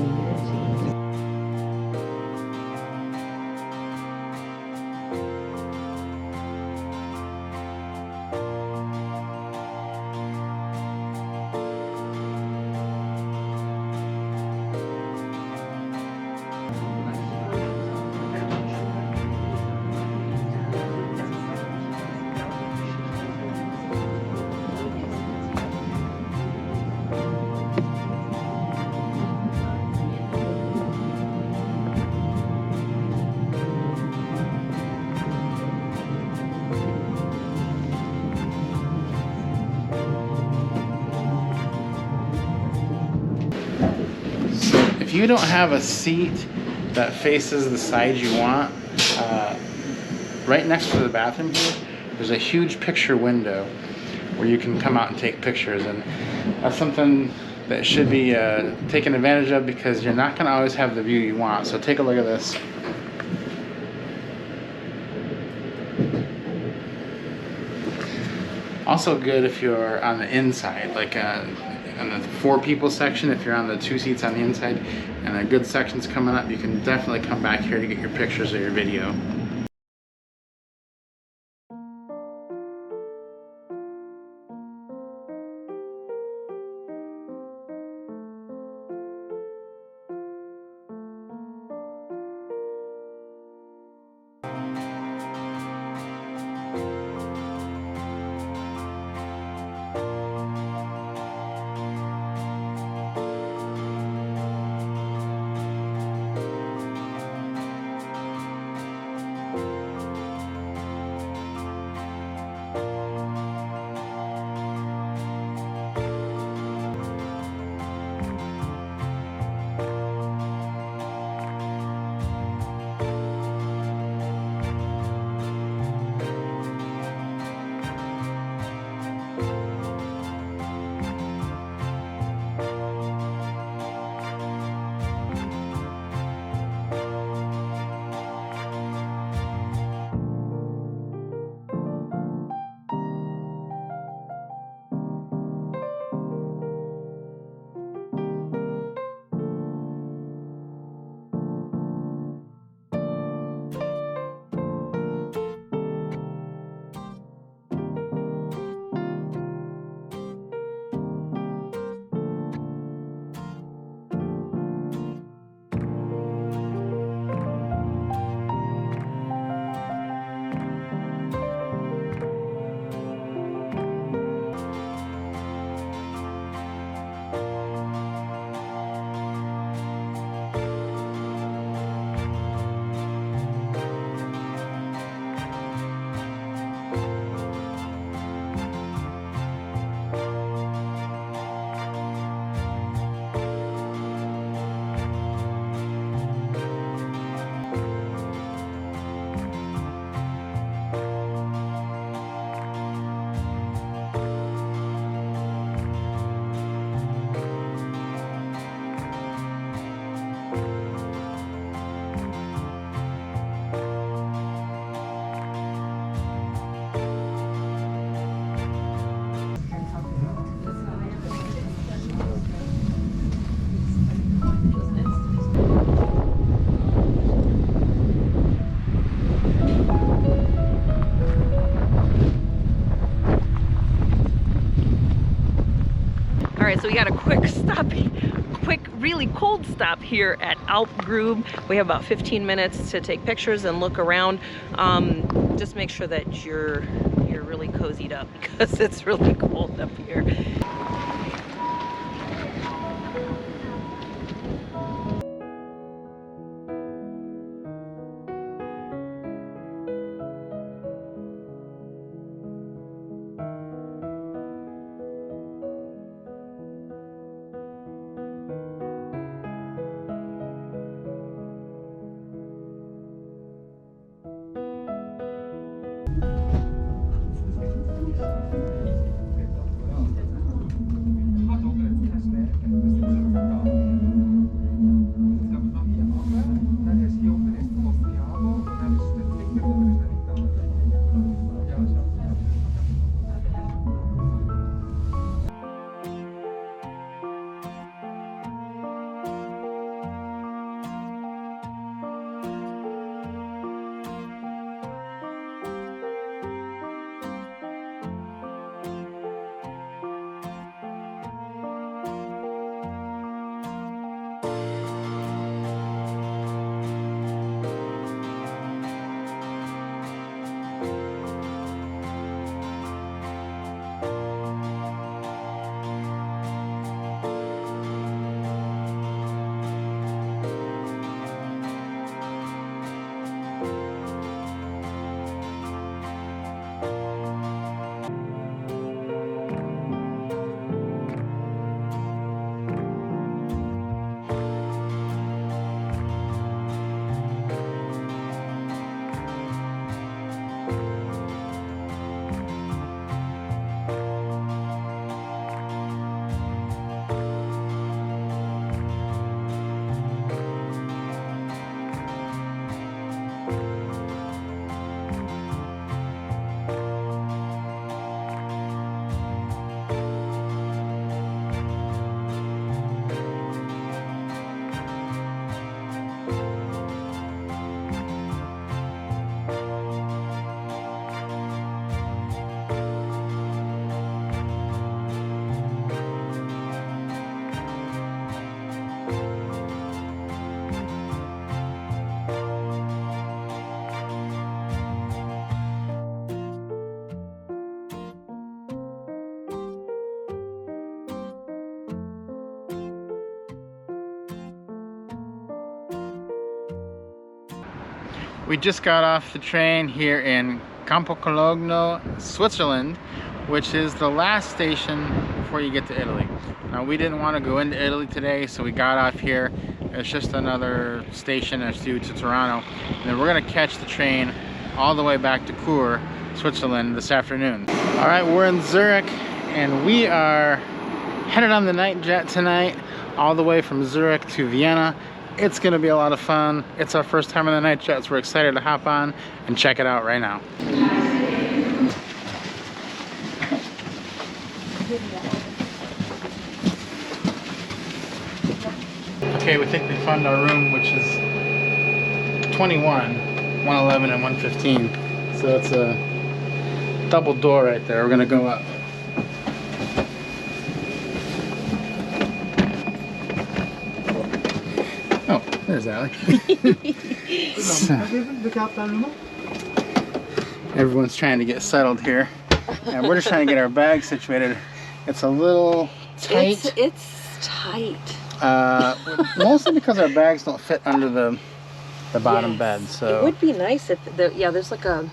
If you don't have a seat that faces the side you want, right next to the bathroom here, there's a huge picture window where you can come out and take pictures, and that's something that should be taken advantage of because you're not going to always have the view you want. So take a look at this. Also good if you're on the inside, like on the 4 people section, if you're on the 2 seats on the inside and a good section's coming up, you can definitely come back here to get your pictures or your video. right, so we got a quick stop, really cold stop here at Alpgrube. We have about 15 minutes to take pictures and look around. Just make sure that you're really cozied up because it's really cold up here. We just got off the train here in Campocologno, Switzerland, which is the last station before you get to Italy. Now, we didn't want to go into Italy today, so we got off here. It's just another station as due to Toronto. And then we're going to catch the train all the way back to Chur, Switzerland this afternoon. All right, we're in Zurich, and we are headed on the Nightjet tonight, all the way from Zurich to Vienna. It's gonna be a lot of fun. It's our first time on the Nightjet, so we're excited to hop on and check it out right now. Okay, we think we found our room, which is 21, 111, and 115. So it's a double door right there. We're gonna go up. There's Allie. So, everyone's trying to get settled here, and we're just trying to get our bags situated. It's a little tight. It's tight. Mostly because our bags don't fit under the bottom bed. So it would be nice if there's like a.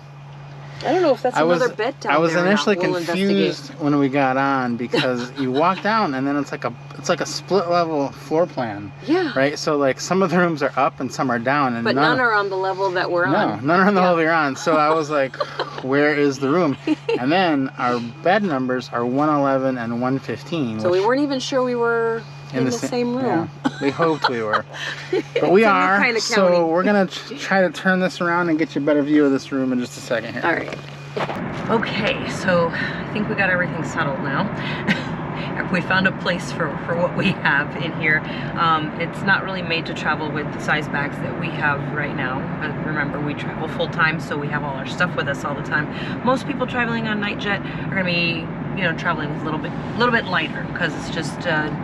I don't know if that's another bed down there. I was initially we'll confused when we got on because you walk down and then it's like a split level floor plan. Yeah. Right. So like some of the rooms are up and some are down, and but none are on the level that we're on. No, none are on the level you're on. So I was like, where is the room? And then our bed numbers are 111 and 115. So we weren't even sure we were in the same room. Yeah, we hoped we were, but we are. Kind of so we're gonna try to turn this around and get you a better view of this room in just a second here. All right. Okay, so I think we got everything settled now. We found a place for what we have in here. It's not really made to travel with the size bags that we have right now. But remember, we travel full time, so we have all our stuff with us all the time. Most people traveling on Nightjet are gonna be you know, traveling with a little bit lighter, because it's just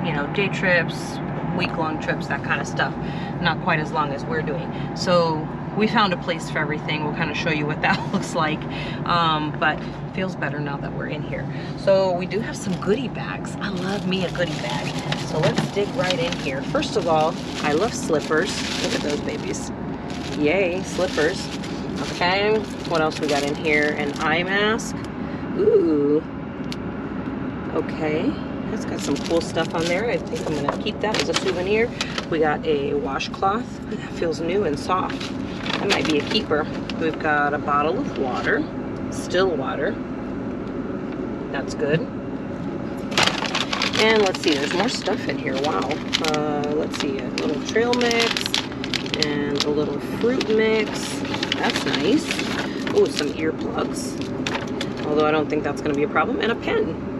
you know, day trips, week-long trips, that kind of stuff. Not quite as long as we're doing. So we found a place for everything. We'll kind of show you what that looks like, but feels better now that we're in here. So we do have some goodie bags. I love me a goodie bag. So let's dig right in here. First of all, I love slippers. Look at those babies. Yay, slippers. Okay, what else we got in here? An eye mask. Ooh. Okay, that's got some cool stuff on there. I think I'm gonna keep that as a souvenir. We got a washcloth. That feels new and soft. That might be a keeper. We've got a bottle of water, still water. That's good. And let's see, there's more stuff in here. Wow. Let's see, a little trail mix and a little fruit mix. That's nice. Oh, some earplugs. Although I don't think that's going to be a problem. And a pen.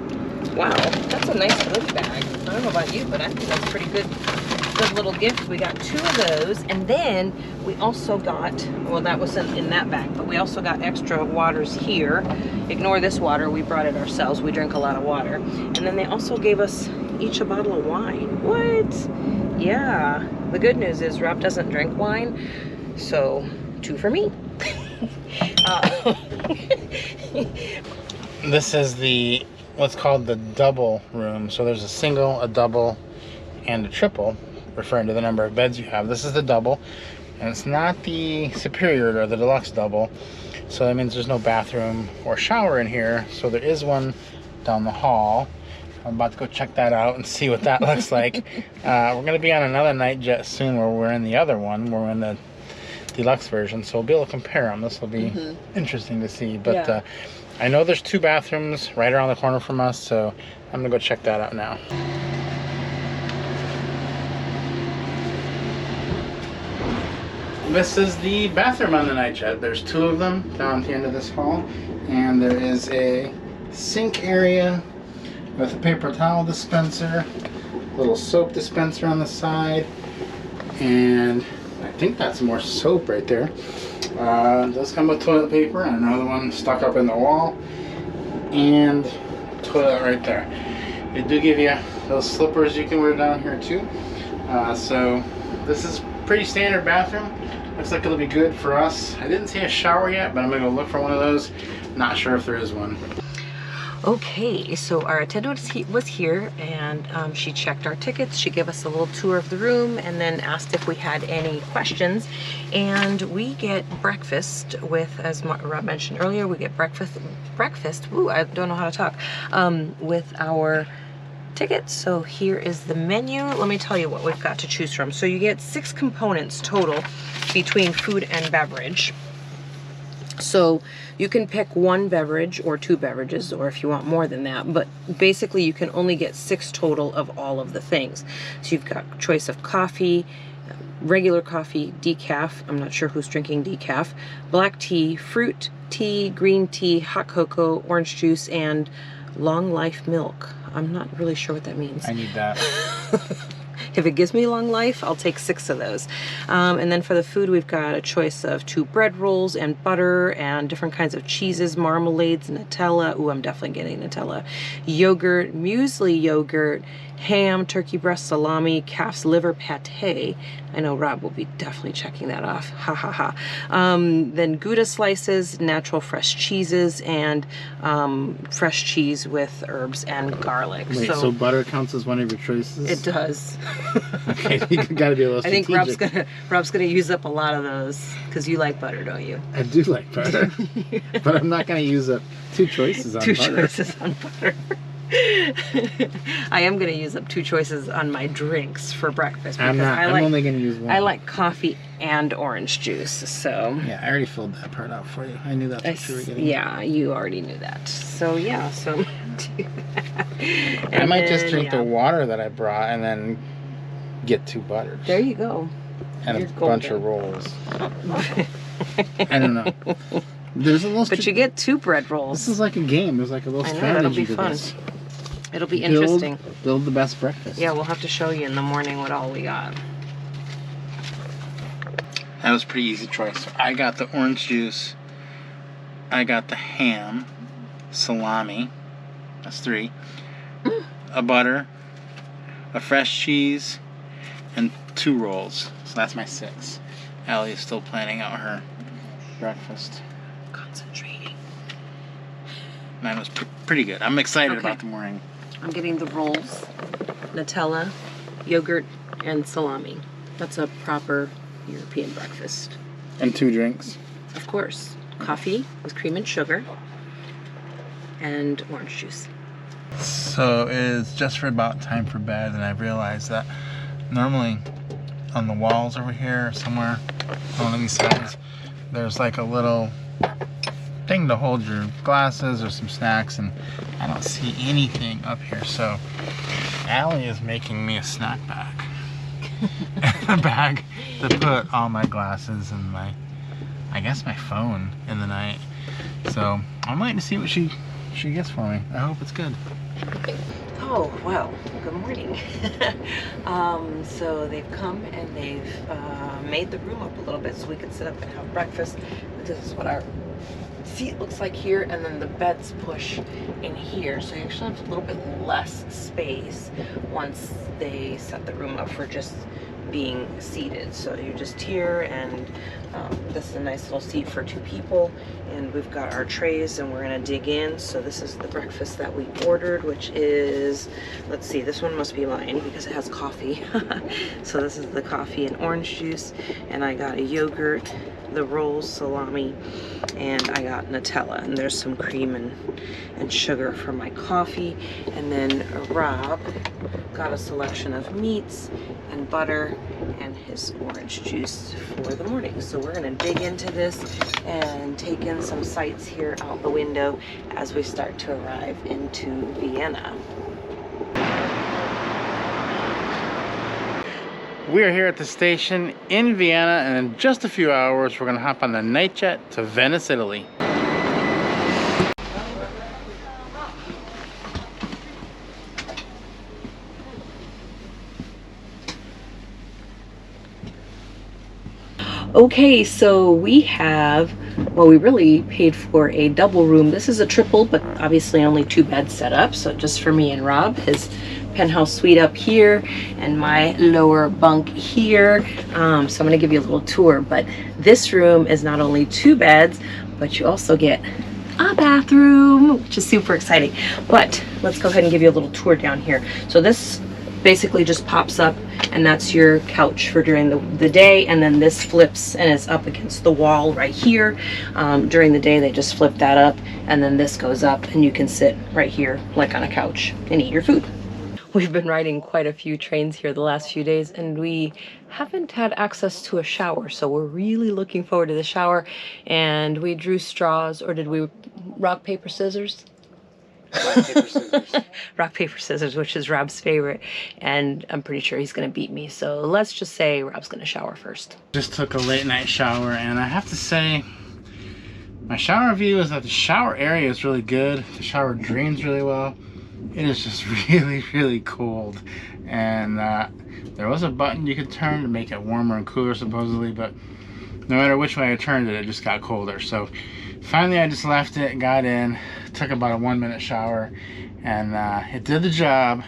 Wow, that's a nice goodie bag. I don't know about you, but I think that's a pretty good little gift. We got 2 of those, and then we also got, well, that was in that bag, but we also got extra waters here. Ignore this water, we brought it ourselves. We drink a lot of water. And then they also gave us each a bottle of wine. What? Yeah. The good news is Rob doesn't drink wine, so 2 for me. This is the what's called the double room. So there's a single, a double, and a triple, referring to the number of beds you have. This is the double, and it's not the superior or the deluxe double. So that means there's no bathroom or shower in here. So there is one down the hall. I'm about to go check that out and see what that looks like. We're going to be on another Nightjet soon where we're in the other one. We're in the deluxe version, so we'll be able to compare them. This will be interesting to see. But yeah. I know there's 2 bathrooms right around the corner from us, so I'm going to go check that out now. This is the bathroom on the Nightjet. There's 2 of them down at the end of this hall, and there is a sink area with a paper towel dispenser, little soap dispenser on the side, and I think that's more soap right there. It does come with toilet paper and another one stuck up in the wall, and toilet right there. They do give you those slippers you can wear down here too. So this is pretty standard bathroom. Looks like it'll be good for us. I didn't see a shower yet, but I'm gonna go look for one of those. Not sure if there is one. Okay, so our attendant was here, and she checked our tickets. She gave us a little tour of the room and then asked if we had any questions. And we get breakfast with, as Rob mentioned earlier, we get breakfast, ooh, I don't know how to talk, with our tickets. So here is the menu. Let me tell you what we've got to choose from. So you get 6 components total between food and beverage. So you can pick 1 beverage or 2 beverages, or if you want more than that, but basically you can only get 6 total of all of the things. So you've got choice of coffee, regular coffee, decaf, I'm not sure who's drinking decaf, black tea, fruit tea, green tea, hot cocoa, orange juice, and long life milk. I'm not really sure what that means. I need that. If it gives me long life, I'll take 6 of those. And then for the food, we've got a choice of 2 bread rolls and butter and different kinds of cheeses, marmalades, Nutella. Ooh, I'm definitely getting Nutella. Yogurt, muesli yogurt, ham, turkey breast, salami, calf's liver pate. I know Rob will be definitely checking that off. Ha ha ha. Then Gouda slices, natural fresh cheeses, and fresh cheese with herbs and garlic. Wait, so butter counts as one of your choices? It does. Okay, you gotta be a little strategic. I think Rob's gonna use up a lot of those because you like butter, don't you? I do like butter, but I'm not gonna use up 2 choices on butter. 2 choices on butter. I am going to use up 2 choices on my drinks for breakfast. I'm only going to use 1. I like coffee and orange juice, so... Yeah, I already filled that part out for you. I knew that's what you were getting. Yeah, you already knew that. So, yeah, so I'm going to do that. I might just drink the water that I brought and then get 2 butters. There you go. And a bunch of rolls. I don't know. There's a little... But you get 2 bread rolls. This is like a game. There's like a little strategy to this. It'll be interesting. Build the best breakfast. Yeah, we'll have to show you in the morning what all we got. That was a pretty easy choice. So I got the orange juice. I got the ham, salami, That's 3. A butter, a fresh cheese, and 2 rolls. So that's my 6. Allie is still planning out her breakfast. Concentrating. Mine was pretty good. I'm excited Okay. about the morning. I'm getting the rolls, Nutella, yogurt, and salami. That's a proper European breakfast. And 2 drinks. Of course, coffee with cream and sugar, and orange juice. So it's just for about time for bed, and I've realized that normally on the walls over here somewhere on one of these sides, there's like a little thing to hold your glasses or some snacks, and I don't see anything up here. So Allie is making me a snack bag. A bag to put all my glasses and I guess my phone in the night. So I'm waiting to see what she gets for me. I hope it's good. Oh, well, good morning. So they've come and they've made the room up a little bit so we could sit up and have breakfast. This is what our seat looks like here, and then the beds push in here, so you actually have a little bit less space once they set the room up for just being seated. So you're just here, and this is a nice little seat for 2 people, and we've got our trays and we're gonna dig in. So this is the breakfast that we ordered, which is, let's see, this one must be mine because it has coffee. So this is the coffee and orange juice, and I got a yogurt, the rolls, salami, and I got Nutella, and there's some cream and sugar for my coffee. And then Rob got a selection of meats and butter and his orange juice for the morning. So we're gonna dig into this and take in some sights here out the window as we start to arrive into Vienna. We are here at the station in Vienna, and in just a few hours we're going to hop on the Nightjet to Venice, Italy. Okay, so we have, well, we really paid for a double room. This is a triple, but obviously only 2 beds set up. So just for me and Rob, his penthouse suite up here and my lower bunk here. So I'm gonna give you a little tour, but this room is not only 2 beds, but you also get a bathroom, which is super exciting. But let's go ahead and give you a little tour down here. So this basically just pops up, and that's your couch for during the day, and then this flips and is up against the wall right here. During the day they just flip that up, and then this goes up and you can sit right here like on a couch and eat your food. We've been riding quite a few trains here the last few days, and we haven't had access to a shower, so we're really looking forward to the shower. And we drew straws, or did we rock, paper, scissors? Rock, paper, scissors. Rock, paper, scissors, which is Rob's favorite, and I'm pretty sure he's gonna beat me, so let's just say Rob's gonna shower first. Just took a late night shower, and I have to say my shower review is that the shower area is really good. The shower drains really well. It is just really, really cold, and there was a button you could turn to make it warmer and cooler supposedly, but no matter which way I turned it, it just got colder. So finally I just left it, got in, took about a 1-minute shower, and it did the job,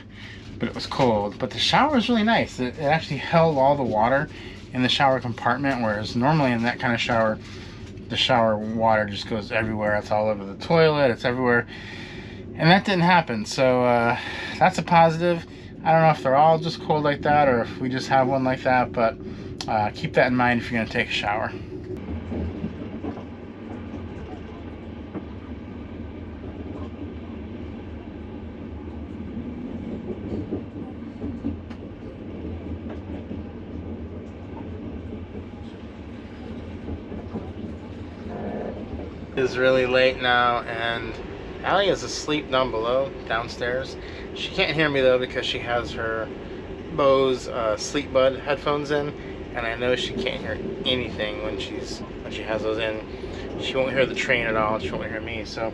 but it was cold. But the shower is really nice. It actually held all the water in the shower compartment, whereas normally in that kind of shower, the shower water just goes everywhere. It's all over the toilet, it's everywhere. And that didn't happen, so that's a positive. I don't know if they're all just cold like that or if we just have one like that, but keep that in mind if you're gonna take a shower. It's really late now, and Allie is asleep down below, downstairs. She can't hear me though because she has her Bose Sleep Bud headphones in, and I know she can't hear anything when she has those in. She won't hear the train at all. She won't hear me. So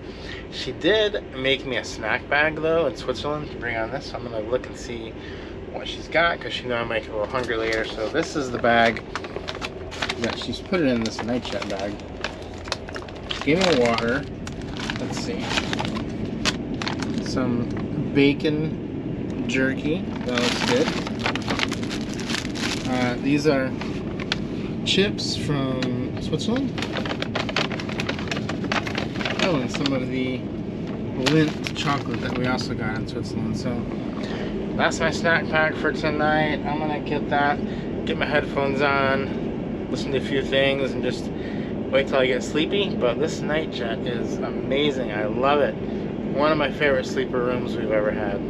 she did make me a snack bag though in Switzerland to bring on this. So I'm gonna look and see what she's got because she knows I might get a little hungry later. So this is the bag that she's put it in, this Nightjet bag. She gave me water. Let's see. some bacon jerky. That looks good. These are chips from Switzerland. Oh, and some of the Lindt chocolate that we also got in Switzerland. So that's my snack pack for tonight. I'm gonna get that, get my headphones on, listen to a few things, and just wait till I get sleepy. But this Nightjet is amazing. I love it. One of my favorite sleeper rooms we've ever had.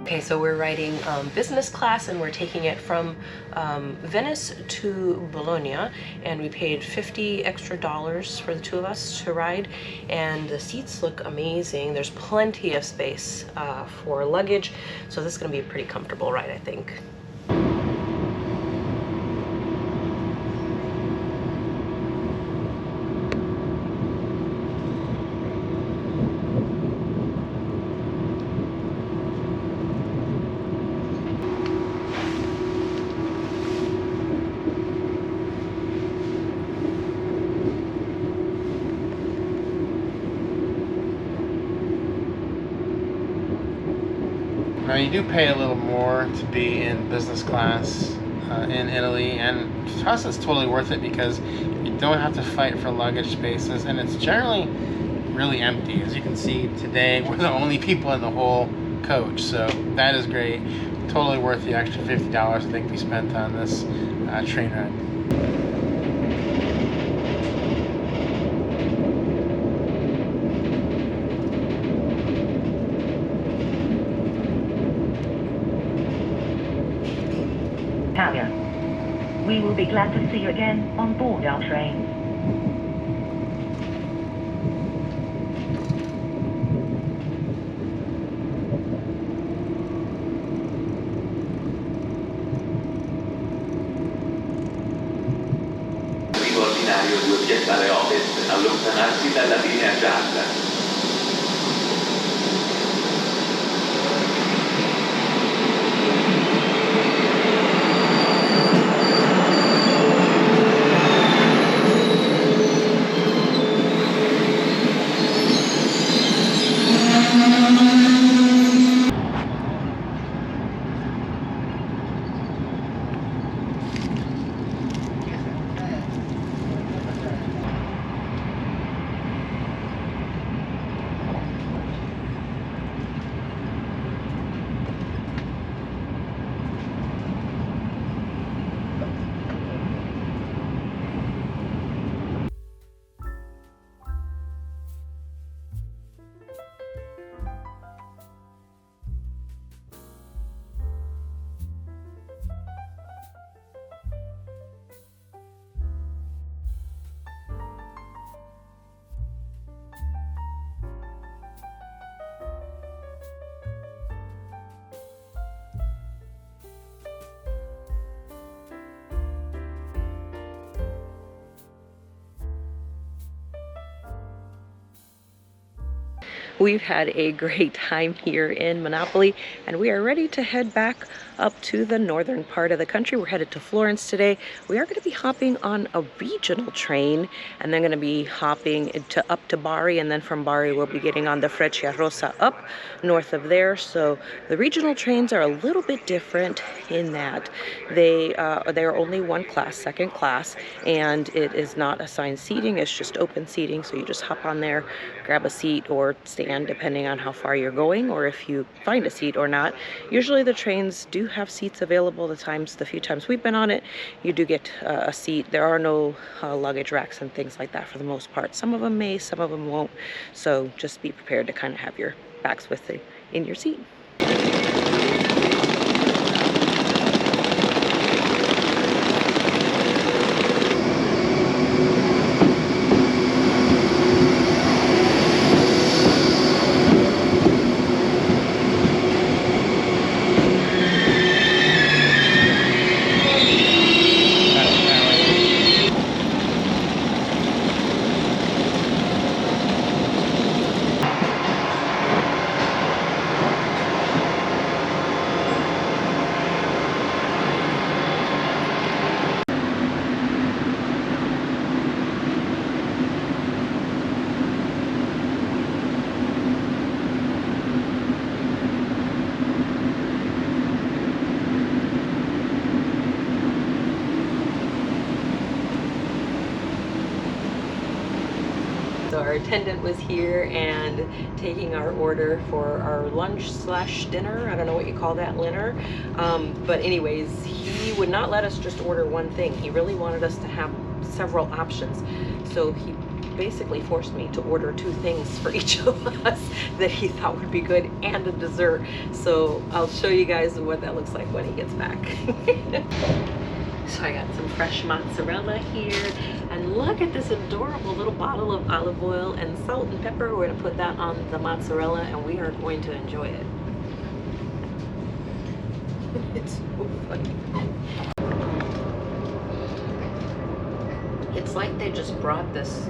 Okay, so we're riding business class, and we're taking it from Venice to Bologna, and we paid $50 extra for the two of us to ride, and the seats look amazing. There's plenty of space for luggage, so this is going to be a pretty comfortable ride, I think. Now you do pay a little more to be in business class in Italy, and to us it's totally worth it because you don't have to fight for luggage spaces, and it's generally really empty. As you can see today, we're the only people in the whole coach, so that is great. Totally worth the extra $50 I think we spent on this train ride. We will be glad to see you again on board our train. Ordinario di obiettare ovest, allontanarsi dalla linea gialla. We've had a great time here in Monopoly, and we are ready to head back up to the northern part of the country. We're headed to Florence today. We are going to be hopping on a regional train, and then going to be hopping up to Bari, and then from Bari we'll be getting on the Frecciarossa up north of there. So the regional trains are a little bit different in that they're only one class, second class, and it is not assigned seating. It's just open seating, so you just hop on there, grab a seat or stand depending on how far you're going, or if you find a seat or not. Usually the trains do have seats available. The few times we've been on it, you do get a seat. There are no luggage racks and things like that for the most part. Some of them may, some of them won't, so just be prepared to kind of have your bags with you in your seat. So our attendant was here and taking our order for our lunch slash dinner. I don't know what you call that, dinner. But anyways, he would not let us just order one thing. He really wanted us to have several options. So he basically forced me to order 2 things for each of us that he thought would be good, and a dessert. So I'll show you guys what that looks like when he gets back. So I got some fresh mozzarella here, and look at this adorable little bottle of olive oil and salt and pepper. We're going to put that on the mozzarella, and we are going to enjoy it. It's so funny. It's like they just brought this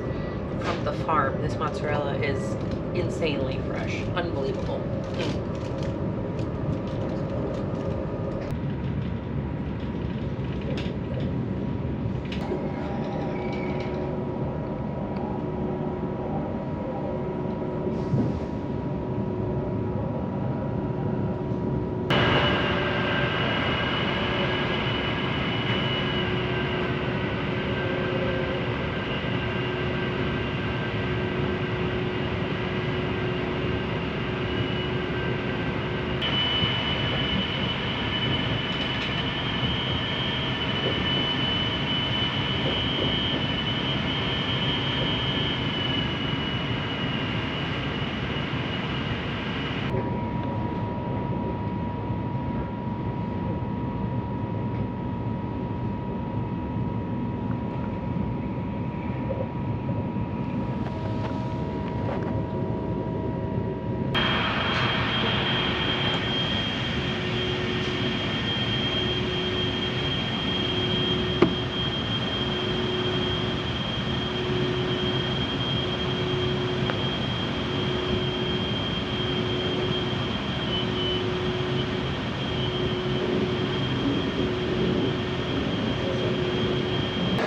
from the farm. This mozzarella is insanely fresh, unbelievable.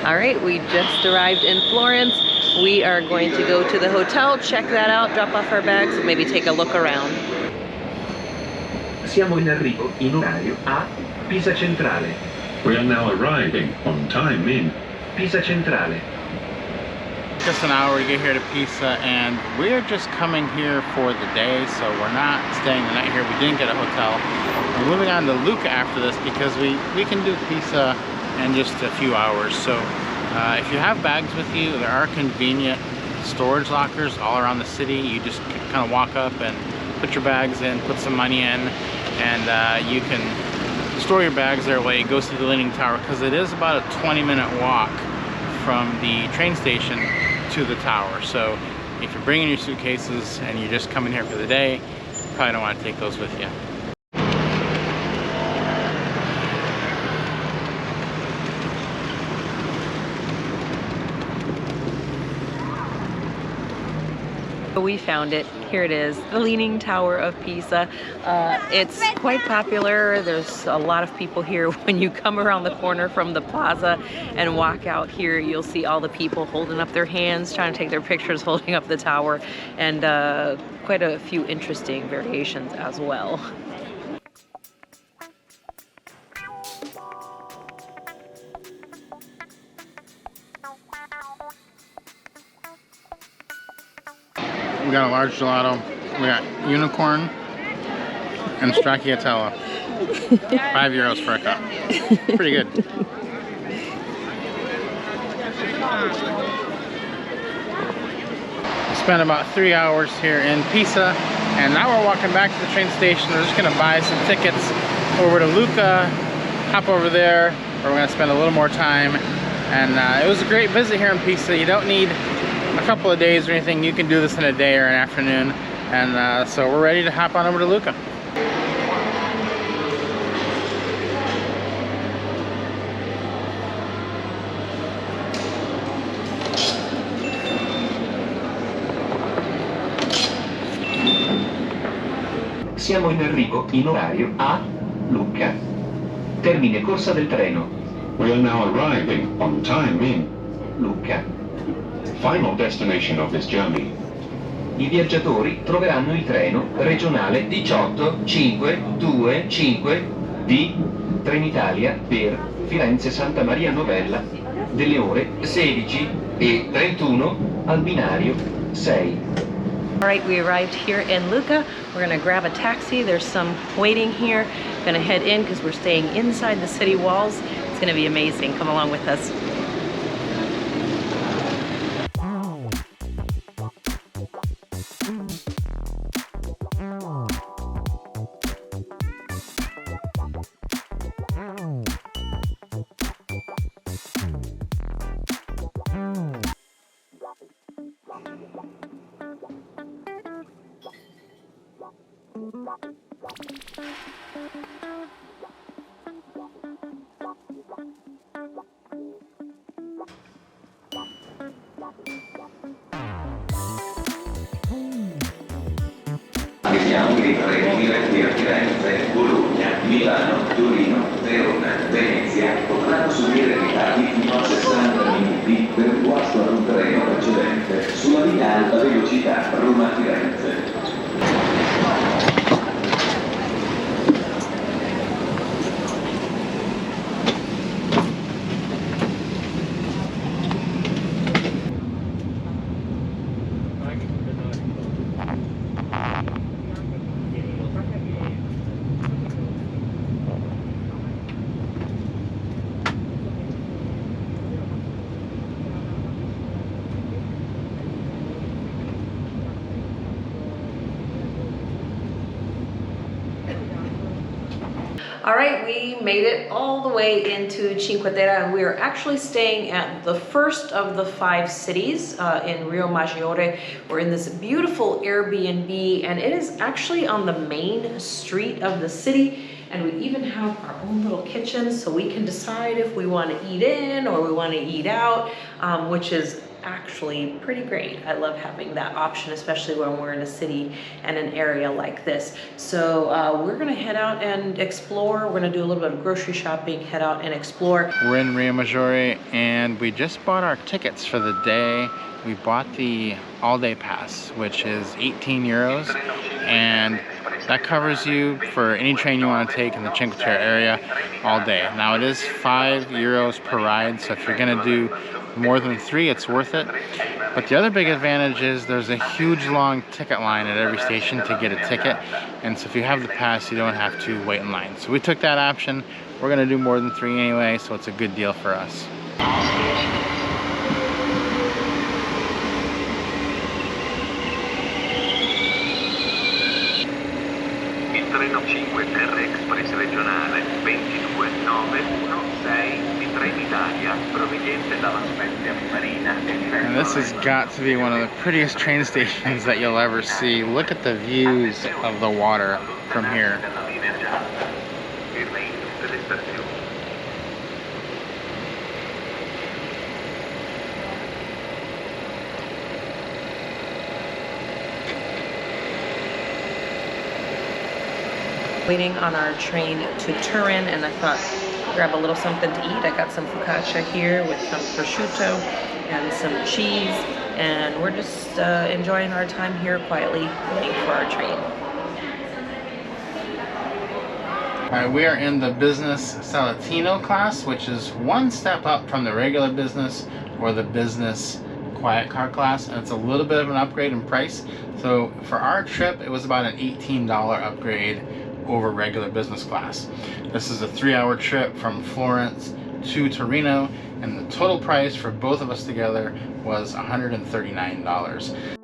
All right, we just arrived in Florence. We are going to go to the hotel, check that out, drop off our bags, and maybe take a look around. Siamo in arrivo in orario a Pisa Centrale. We are now arriving on time in Pisa Centrale. Just an hour to get here to Pisa, and we're just coming here for the day, so we're not staying the night here. We didn't get a hotel. We're moving on to Lucca after this because we can do Pisa in just a few hours. So if you have bags with you, there are convenient storage lockers all around the city. You just kind of walk up and put your bags in, put some money in, and you can store your bags there while you go see the Leaning Tower, because it is about a 20-minute walk from the train station to the tower. So if you're bringing your suitcases and you're just coming here for the day, you probably don't want to take those with you. We found it. Here it is, the Leaning Tower of Pisa. It's quite popular. There's a lot of people here. When you come around the corner from the plaza and walk out here, you'll see all the people holding up their hands, trying to take their pictures, holding up the tower, and quite a few interesting variations as well. We got a large gelato. We got unicorn and stracciatella. €5 for a cup. Pretty good. We spent about 3 hours here in Pisa, and now we're walking back to the train station. We're just gonna buy some tickets over to Lucca, hop over there, where we're gonna spend a little more time. And it was a great visit here in Pisa. You don't need a couple of days or anything. You can do this in a day or an afternoon. And so we're ready to hop on over to Lucca. Siamo in arrivo in orario a Lucca. Termine corsa del treno. We are now arriving on time in Lucca. final destination of this journey. I viaggiatori troveranno il treno regionale 18525 di Trenitalia per Firenze Santa Maria Novella delle ore 16:31 al binario 6. All right, we arrived here in Lucca. We're gonna grab a taxi. There's some waiting here. Gonna head in because we're staying inside the city walls. It's gonna be amazing. Come along with us. Abbiamo i treni diretti a Firenze, Bologna, Milano, Torino, Verona, Venezia potranno subire ritardi fino a 60 minuti per guasto ad un treno precedente sulla linea alta velocità Roma-Firenze. All right, we made it all the way into Cinque Terre, and we are actually staying at the first of the 5 cities in Rio Maggiore. We're in this beautiful Airbnb, and it is actually on the main street of the city. And we even have our own little kitchen, so we can decide if we want to eat in or we want to eat out, which is actually pretty great. I love having that option, especially when we're in a city and an area like this. So we're gonna head out and explore. We're gonna do a little bit of grocery shopping, head out and explore. We're in Rio Maggiore, and we just bought our tickets for the day. We bought the all-day pass, which is €18, and that covers you for any train you want to take in the Cinque Terre area all day. Now it is €5 per ride, so if you're gonna do more than 3, it's worth it. But the other big advantage is there's a huge long ticket line at every station to get a ticket, and so if you have the pass, you don't have to wait in line. So we took that option. We're gonna do more than 3 anyway, so it's a good deal for us. Il treno Cinque Terre Express regionale 22916 di Trenitalia proveniente dalla Spezia Marina. And this has got to be one of the prettiest train stations that you'll ever see. Look at the views of the water from here. Waiting on our train to Turin, and I thought grab a little something to eat. I got some focaccia here with some prosciutto and some cheese, and we're just enjoying our time here quietly waiting for our train. Alright, we are in the business Salatino class, which is one step up from the regular business or the business quiet car class, and it's a little bit of an upgrade in price. So for our trip, it was about an $18 upgrade over regular business class. This is a 3-hour trip from Florence to Torino, and the total price for both of us together was $139.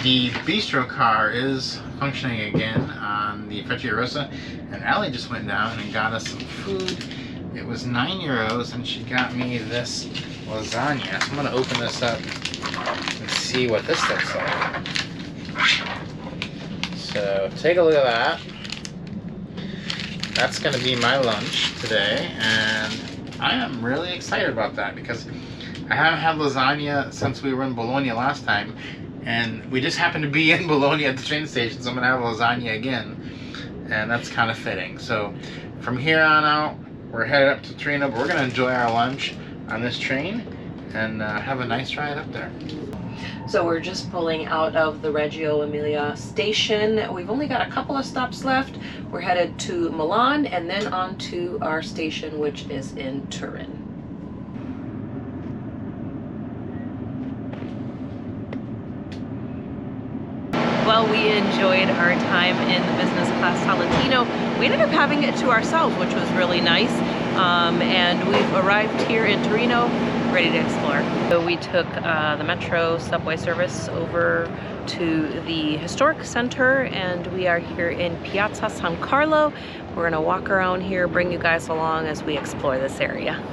The bistro car is functioning again on the Frecciarossa, and Allie just went down and got us some food. It was €9, and she got me this lasagna. So I'm gonna open this up and see what this looks like. So take a look at that. That's gonna be my lunch today, and I am really excited about that because I haven't had lasagna since we were in Bologna last time. And we just happened to be in Bologna at the train station, so I'm gonna have lasagna again, and that's kind of fitting. So from here on out, we're headed up to Torino, but we're gonna enjoy our lunch on this train and have a nice ride up there. So we're just pulling out of the Reggio Emilia station. We've only got a couple of stops left. We're headed to Milan and then on to our station, which is in Turin. Well, we enjoyed our time in the business class Salatino. We ended up having it to ourselves, which was really nice. And we've arrived here in Torino, ready to explore. So we took the metro subway service over to the historic center, and we are here in Piazza San Carlo. We're gonna walk around here, bring you guys along as we explore this area.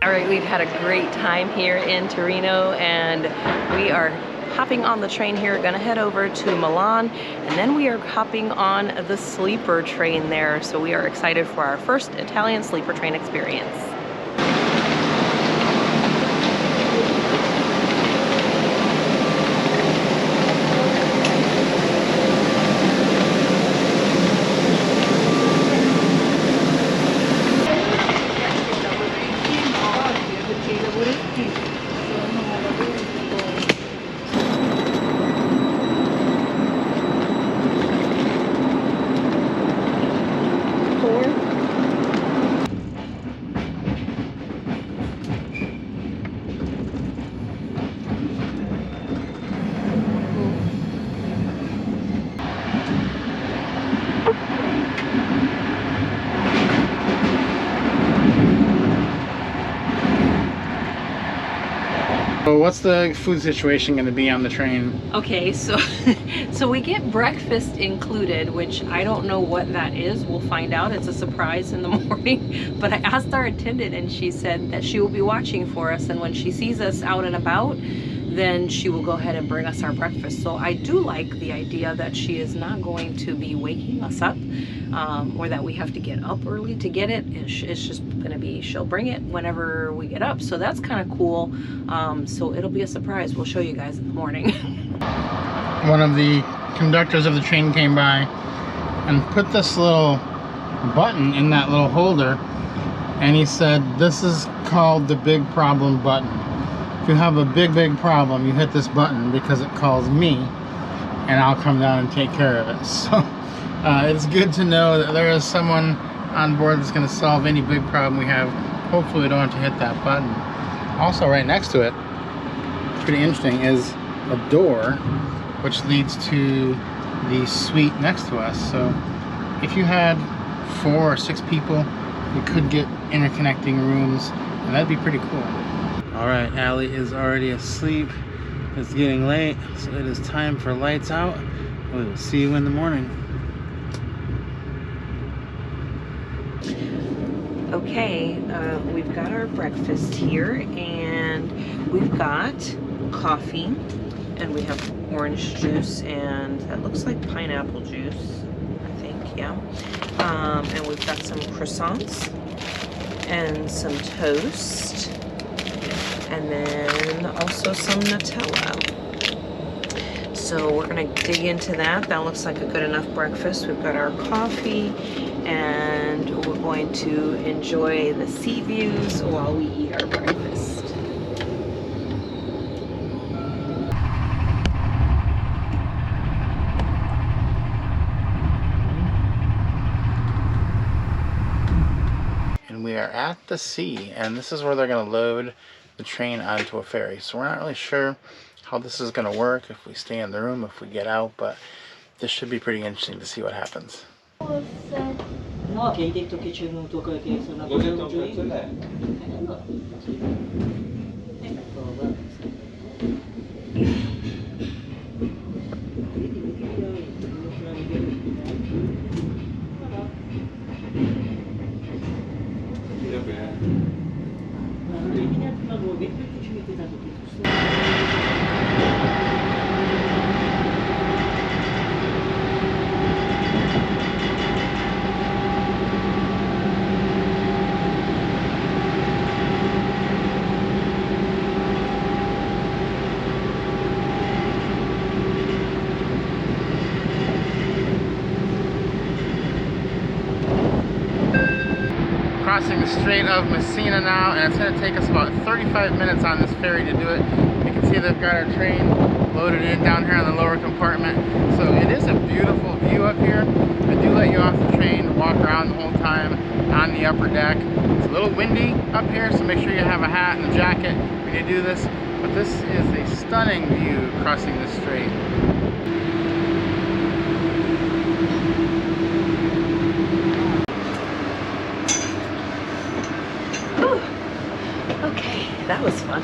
All right, we've had a great time here in Torino, and we are hopping on the train here, gonna head over to Milan, and then we are hopping on the sleeper train there. So we are excited for our first Italian sleeper train experience. So what's the food situation going to be on the train? Okay, so we get breakfast included, which I don't know what that is. We'll find out. It's a surprise in the morning. But I asked our attendant, and she said that she will be watching for us, and when she sees us out and about, then she will go ahead and bring us our breakfast. So I do like the idea that she is not going to be waking us up, or that we have to get up early to get it. It's just gonna be, she'll bring it whenever we get up. So that's kind of cool. So it'll be a surprise. We'll show you guys in the morning. One of the conductors of the train came by and put this little button in that little holder, and he said this is called the big problem button. If you have a big problem, you hit this button because it calls me and I'll come down and take care of it. So it's good to know that there is someone on board that's going to solve any big problem we have. Hopefully we don't have to hit that button. Also right next to it, pretty interesting, is a door which leads to the suite next to us. So if you had 4 or 6 people, we could get interconnecting rooms, and that'd be pretty cool. All right, Allie is already asleep. It's getting late, so it is time for lights out. We will see you in the morning. Okay, we've got our breakfast here, and we've got coffee, and we have orange juice, and that looks like pineapple juice, I think, yeah. And we've got some croissants and some toast, and then also some Nutella. So we're gonna dig into that. That looks like a good enough breakfast. We've got our coffee, and we're going to enjoy the sea views while we eat our breakfast. And we are at the sea, and this is where they're going to load the train onto a ferry. So we're not really sure how this is going to work, if we stay in the room, if we get out, but this should be pretty interesting to see what happens. No, che hai detto che c'è un tuo che sono Crossing the Strait of Messina now, and it's going to take us about 35 minutes on this ferry to do it. You can see they've got our train loaded in down here on the lower compartment. So it is a beautiful view up here. They do let you off the train to walk around the whole time on the upper deck. It's a little windy up here, so make sure you have a hat and a jacket when you do this. But this is a stunning view crossing the strait. Okay, that was fun.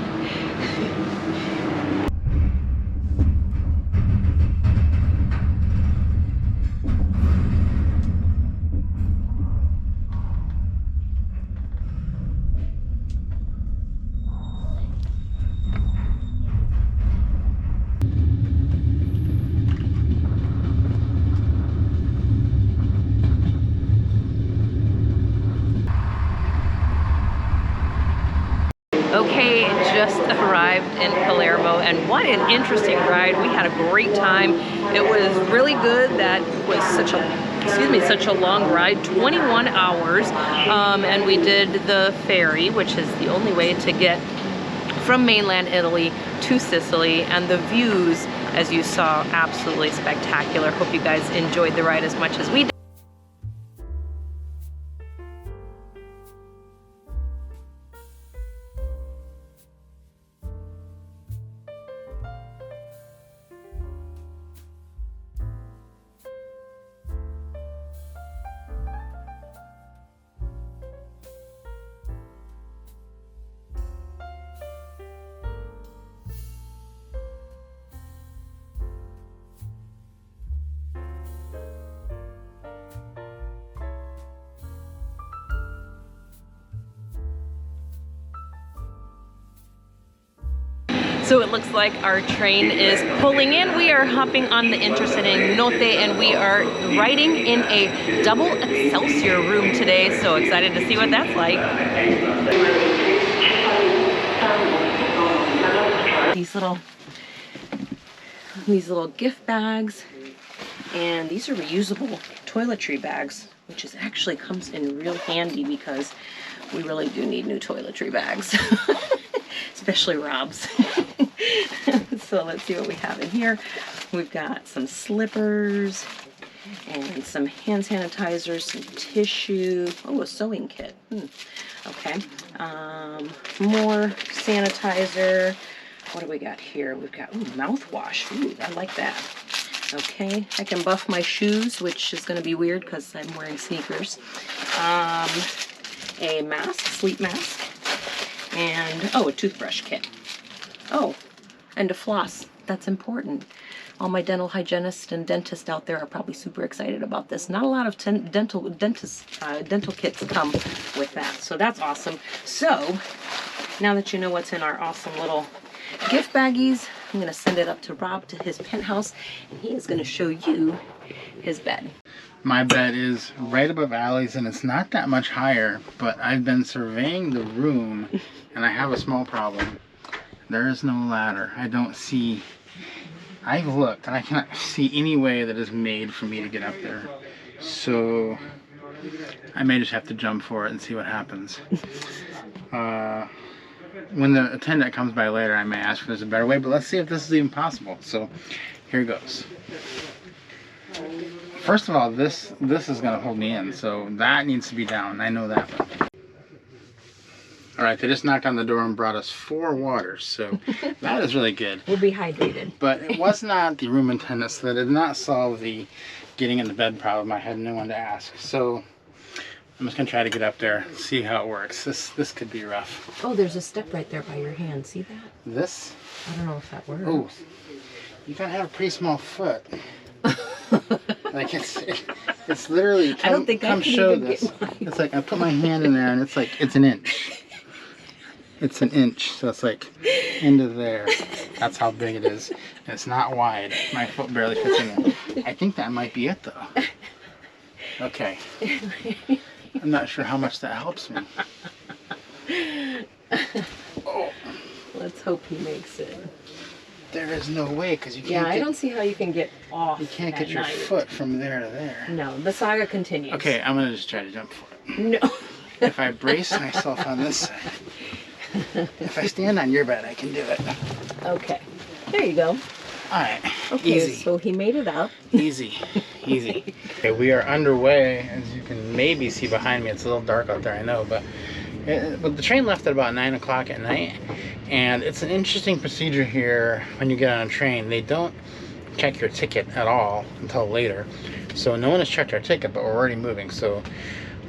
Okay, just arrived in Palermo, and what an interesting ride. We had a great time. It was really good. That was such a long ride, 21 hours, and we did the ferry, which is the only way to get from mainland Italy to Sicily, and the views, as you saw, absolutely spectacular. Hope you guys enjoyed the ride as much as we did. So it looks like our train is pulling in. We are hopping on the Intercity Notte, and we are riding in a double Excelsior room today. So excited to see what that's like. These little gift bags, and these are reusable toiletry bags. which is actually comes in real handy because we really do need new toiletry bags, especially Rob's. So let's see what we have in here. We've got some slippers and some hand sanitizer, some tissue. Oh, a sewing kit. Okay. More sanitizer. What do we got here? We've got mouthwash. Ooh, I like that. Okay, I can buff my shoes, which is going to be weird because I'm wearing sneakers. A mask, sleep mask, and a toothbrush kit. Oh, and a floss. That's important. All my dental hygienists and dentists out there are probably super excited about this. Not a lot of dental kits come with that, so that's awesome. So now that you know what's in our awesome little gift baggies, I'm going to send it up to Rob to his penthouse, and he is going to show you his bed. My bed is right above Allie's, and it's not that much higher, but I've been surveying the room, and I have a small problem. There is no ladder. I don't see... I've looked, and I cannot see any way that is made for me to get up there. So I may just have to jump for it and see what happens. When the attendant comes by later, I may ask if there's a better way, but let's see if this is even possible. So here goes. First of all, this is going to hold me in, so that needs to be down. I know that one. Alright, they just knocked on the door and brought us 4 waters, so that is really good. We'll be hydrated. But it was not the room attendants, so that did not solve the getting in the bed problem. I had no one to ask. So I'm just going to try to get up there, see how it works. This could be rough. Oh, there's a step right there by your hand. See that? This? I don't know if that works. Oh, you gotta have a pretty small foot. Like it's literally. I don't think I can show even this. get mine. It's like I put my hand in there and it's like it's an inch. It's an inch, so it's like into there. That's how big it is. And it's not wide. My foot barely fits in there. I think that might be it though. Okay. I'm not sure how much that helps me. Oh. Let's hope he makes it. There is no way because you can't. Yeah, I don't see how you can get off. You can't get your foot from there to there. No, the saga continues. Okay, I'm gonna just try to jump for it. No. If I brace myself on this side, if I stand on your bed, I can do it. Okay, there you go. All right, okay, easy. So he made it up. Easy, easy. Okay, we are underway. As you can maybe see behind me, it's a little dark out there, I know, but the train left at about 9 o'clock at night, and it's an interesting procedure here when you get on a train. They don't check your ticket at all until later, so no one has checked our ticket, but we're already moving. So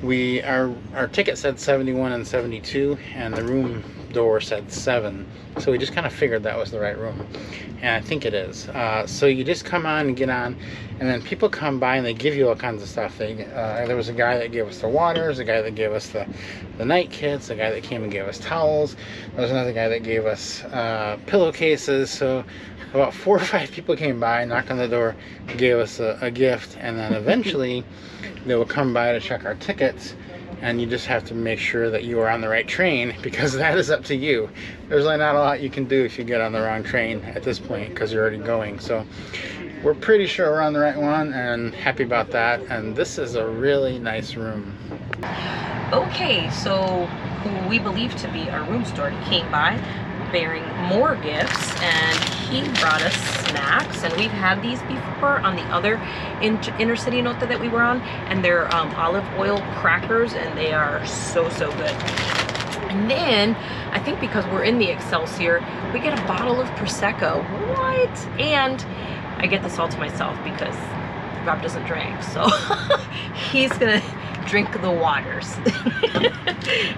our ticket said 71 and 72, and the room door said 7, so we just kind of figured that was the right room, and I think it is. So you just come on and get on, and then people come by and they give you all kinds of stuff. There was a guy that gave us the waters, a guy that gave us the night kits, a guy that came and gave us towels. There was another guy that gave us pillowcases. So about 4 or 5 people came by, knocked on the door, gave us a gift, and then eventually they will come by to check our tickets. And you just have to make sure that you are on the right train, because that is up to you. There's really not a lot you can do if you get on the wrong train at this point, because you're already going. So we're pretty sure we're on the right one and happy about that. And this is a really nice room. Okay, so who we believe to be our room steward came by bearing more gifts, and he brought us snacks, and we've had these before on the other intercity nota that we were on, and they're olive oil crackers, and they are so good. And then I think because we're in the Excelsior, we get a bottle of Prosecco. What? And I get this all to myself because Rob doesn't drink, so he's gonna drink the waters.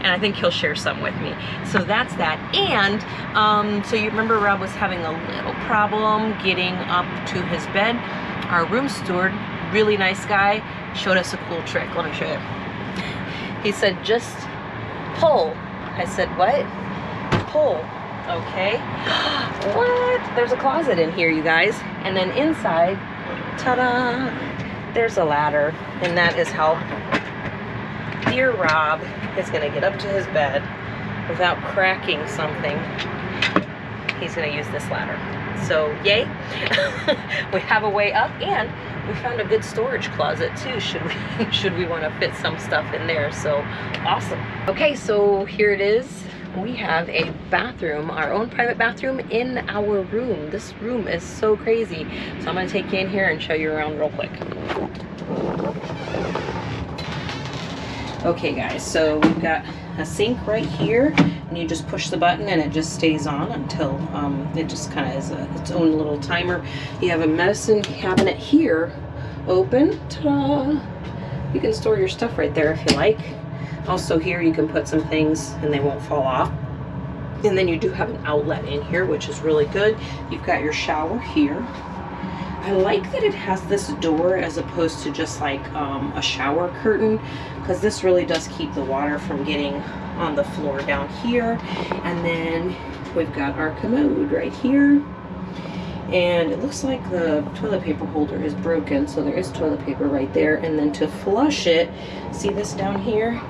And I think he'll share some with me. So that's that. And so you remember Rob was having a little problem getting up to his bed. Our room steward, really nice guy, showed us a cool trick. Let me show you. He said, just pull. I said, what? Pull. Okay. What? There's a closet in here, you guys. And then inside, ta-da, there's a ladder. And that is how dear Rob is going to get up to his bed without cracking something. He's going to use this ladder. So yay. We have a way up, and we found a good storage closet too, should we want to fit some stuff in there. So awesome. Okay, so here it is. We have a bathroom, our own private bathroom in our room. This room is so crazy. So I'm gonna take you in here and show you around real quick. Okay guys, so we've got a sink right here, and you just push the button and it just stays on until it just kind of is its own little timer. You have a medicine cabinet here, open, ta-da! You can store your stuff right there if you like. Also here you can put some things and they won't fall off. And then you do have an outlet in here, which is really good. You've got your shower here. I like that it has this door as opposed to just like a shower curtain, because this really does keep the water from getting on the floor down here. And then we've got our commode right here. And it looks like the toilet paper holder is broken, so there is toilet paper right there. And then to flush it, see this down here?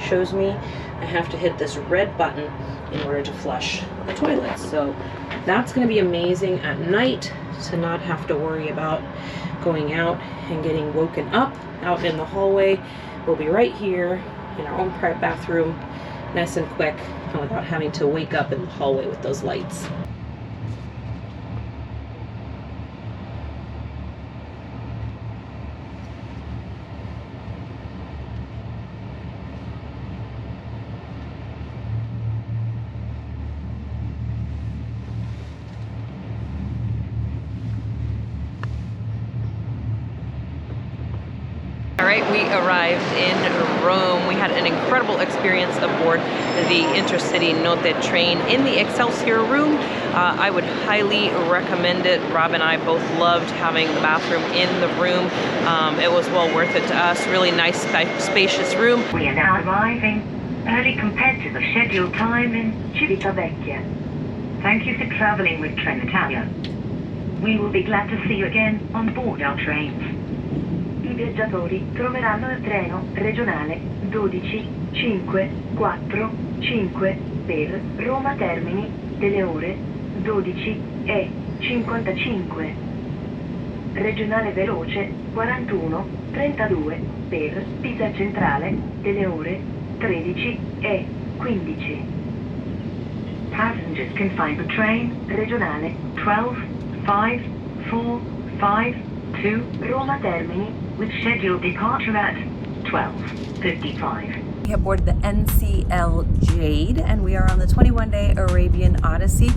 Shows me I have to hit this red button in order to flush the toilet. So that's going to be amazing at night, to not have to worry about going out and getting woken up out in the hallway. We'll be right here in our own private bathroom, nice and quick, and without having to wake up in the hallway with those lights. All right, we arrived in Rome. We had an incredible experience aboard the intercity Nightjet train in the Excelsior room. I would highly recommend it. Rob and I both loved having the bathroom in the room. It was well worth it to us. Really nice, spacious room. We are now arriving early compared to the scheduled time in Civitavecchia. Thank you for traveling with Trenitalia. We will be glad to see you again on board our trains. I viaggiatori troveranno il treno regionale 12-5-4-5 per Roma Termini delle ore 12:55. Regionale veloce 41-32 per Pisa Centrale delle ore 13:15. Passengers can find the train regionale 12-5-4-5 to Roma Termini with scheduled departure at 12:55. We have boarded the NCL Jade, and we are on the 21-day Arabian Odyssey.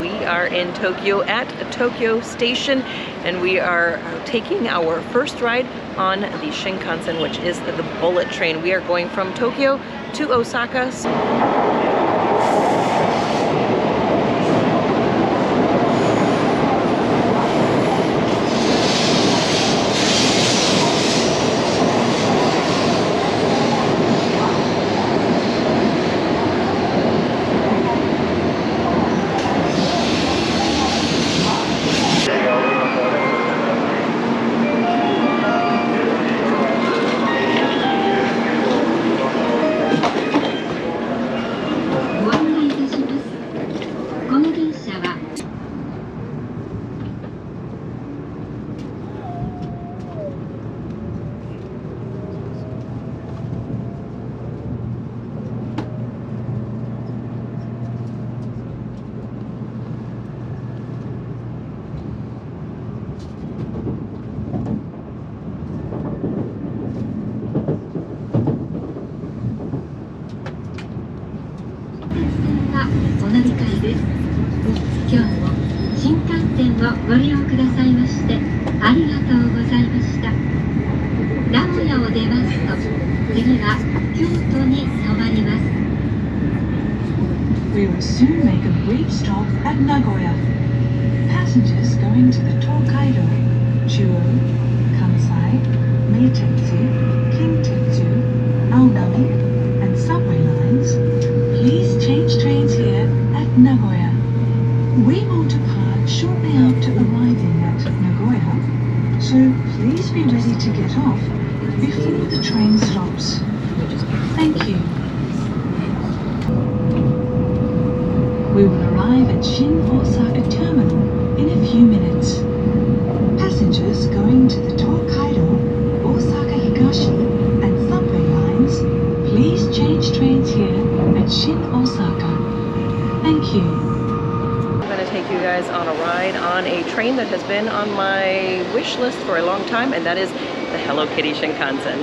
We are in Tokyo at Tokyo Station, and we are taking our first ride on the Shinkansen, which is the bullet train. We are going from Tokyo to Osaka. We will soon make a brief stop at Nagoya. Passengers going to the Tokaido, Chuo, Kansai, Meitetsu, Kintetsu, Aonami, and subway lines, please change trains here at Nagoya. We will depart shortly after arriving at Nagoya, so please be ready to get off before the train stops. Thank you. We will arrive at Shin Osaka Terminal in a few minutes. Passengers going to the Tokaido, Osaka Higashi, and subway lines, please change trains here at Shin Osaka. Thank you. I'm going to take you guys on a ride on a train that has been on my wish list for a long time, and that is the Hello Kitty Shinkansen.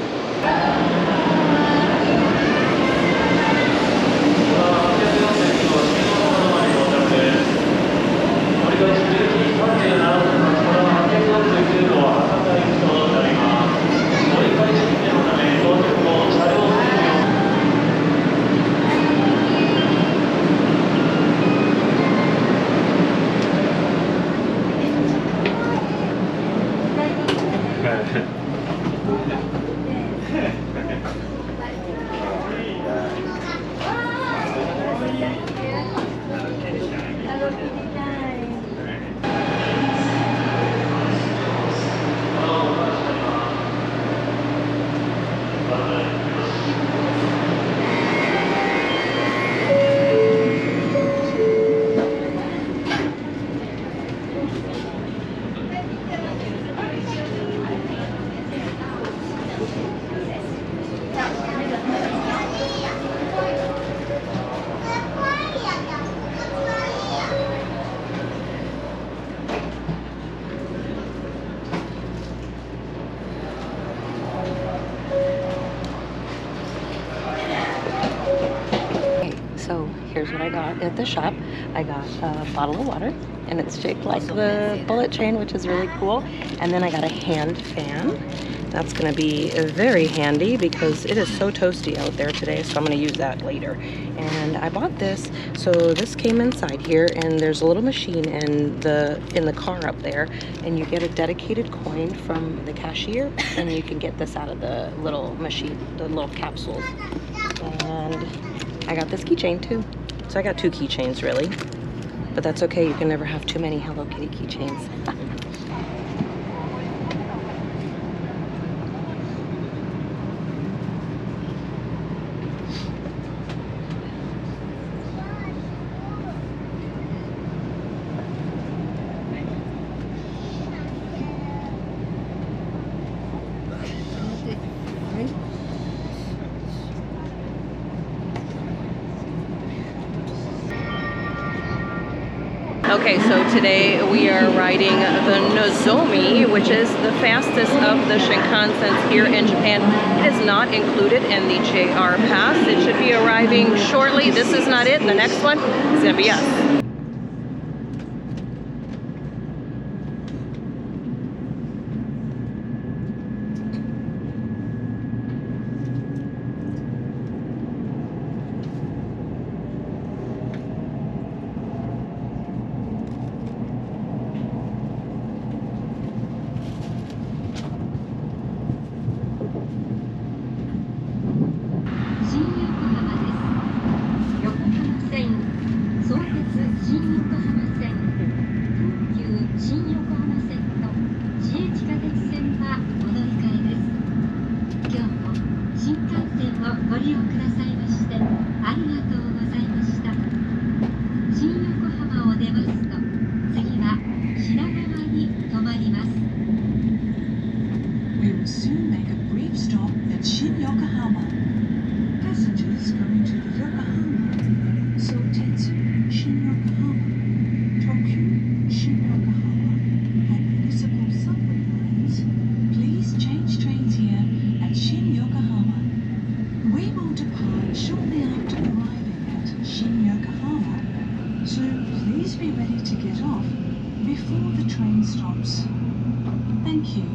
So here's what I got at the shop. I got a bottle of water, and it's shaped like the bullet train, which is really cool. And then I got a hand fan. That's gonna be very handy because it is so toasty out there today, so I'm gonna use that later. And I bought this, so this came inside here, and there's a little machine in the car up there, and you get a dedicated coin from the cashier, and you can get this out of the little machine, the little capsules. And I got this keychain too. So I got 2 keychains really, but that's okay, you can never have too many Hello Kitty keychains. Okay, so today we are riding the Nozomi, which is the fastest of the Shinkansens here in Japan. It is not included in the JR Pass. It should be arriving shortly. This is not it. The next one is going to be us. 新横浜線、東急新横浜線と市営地下鉄線はお乗り換えです。今日も新幹線をご利用くださいましてありがとうございました。新横浜を出ますと次は品川に停まります。 We will soon make a brief stop at Shin Yokohama. Passengers going to the Yokohama, Sotetsu, Shin Yokohama, Tokyo, Shin Yokohama, and municipal subway lines, please change trains here at Shin Yokohama. We will depart shortly after arriving at Shin Yokohama, so please be ready to get off before the train stops. Thank you.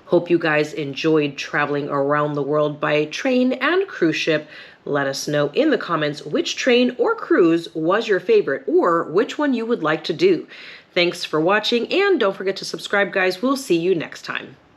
Hope you guys enjoyed traveling around the world by train and cruise ship. Let us know in the comments which train or cruise was your favorite or which one you would like to do. Thanks for watching, and don't forget to subscribe, guys. We'll see you next time.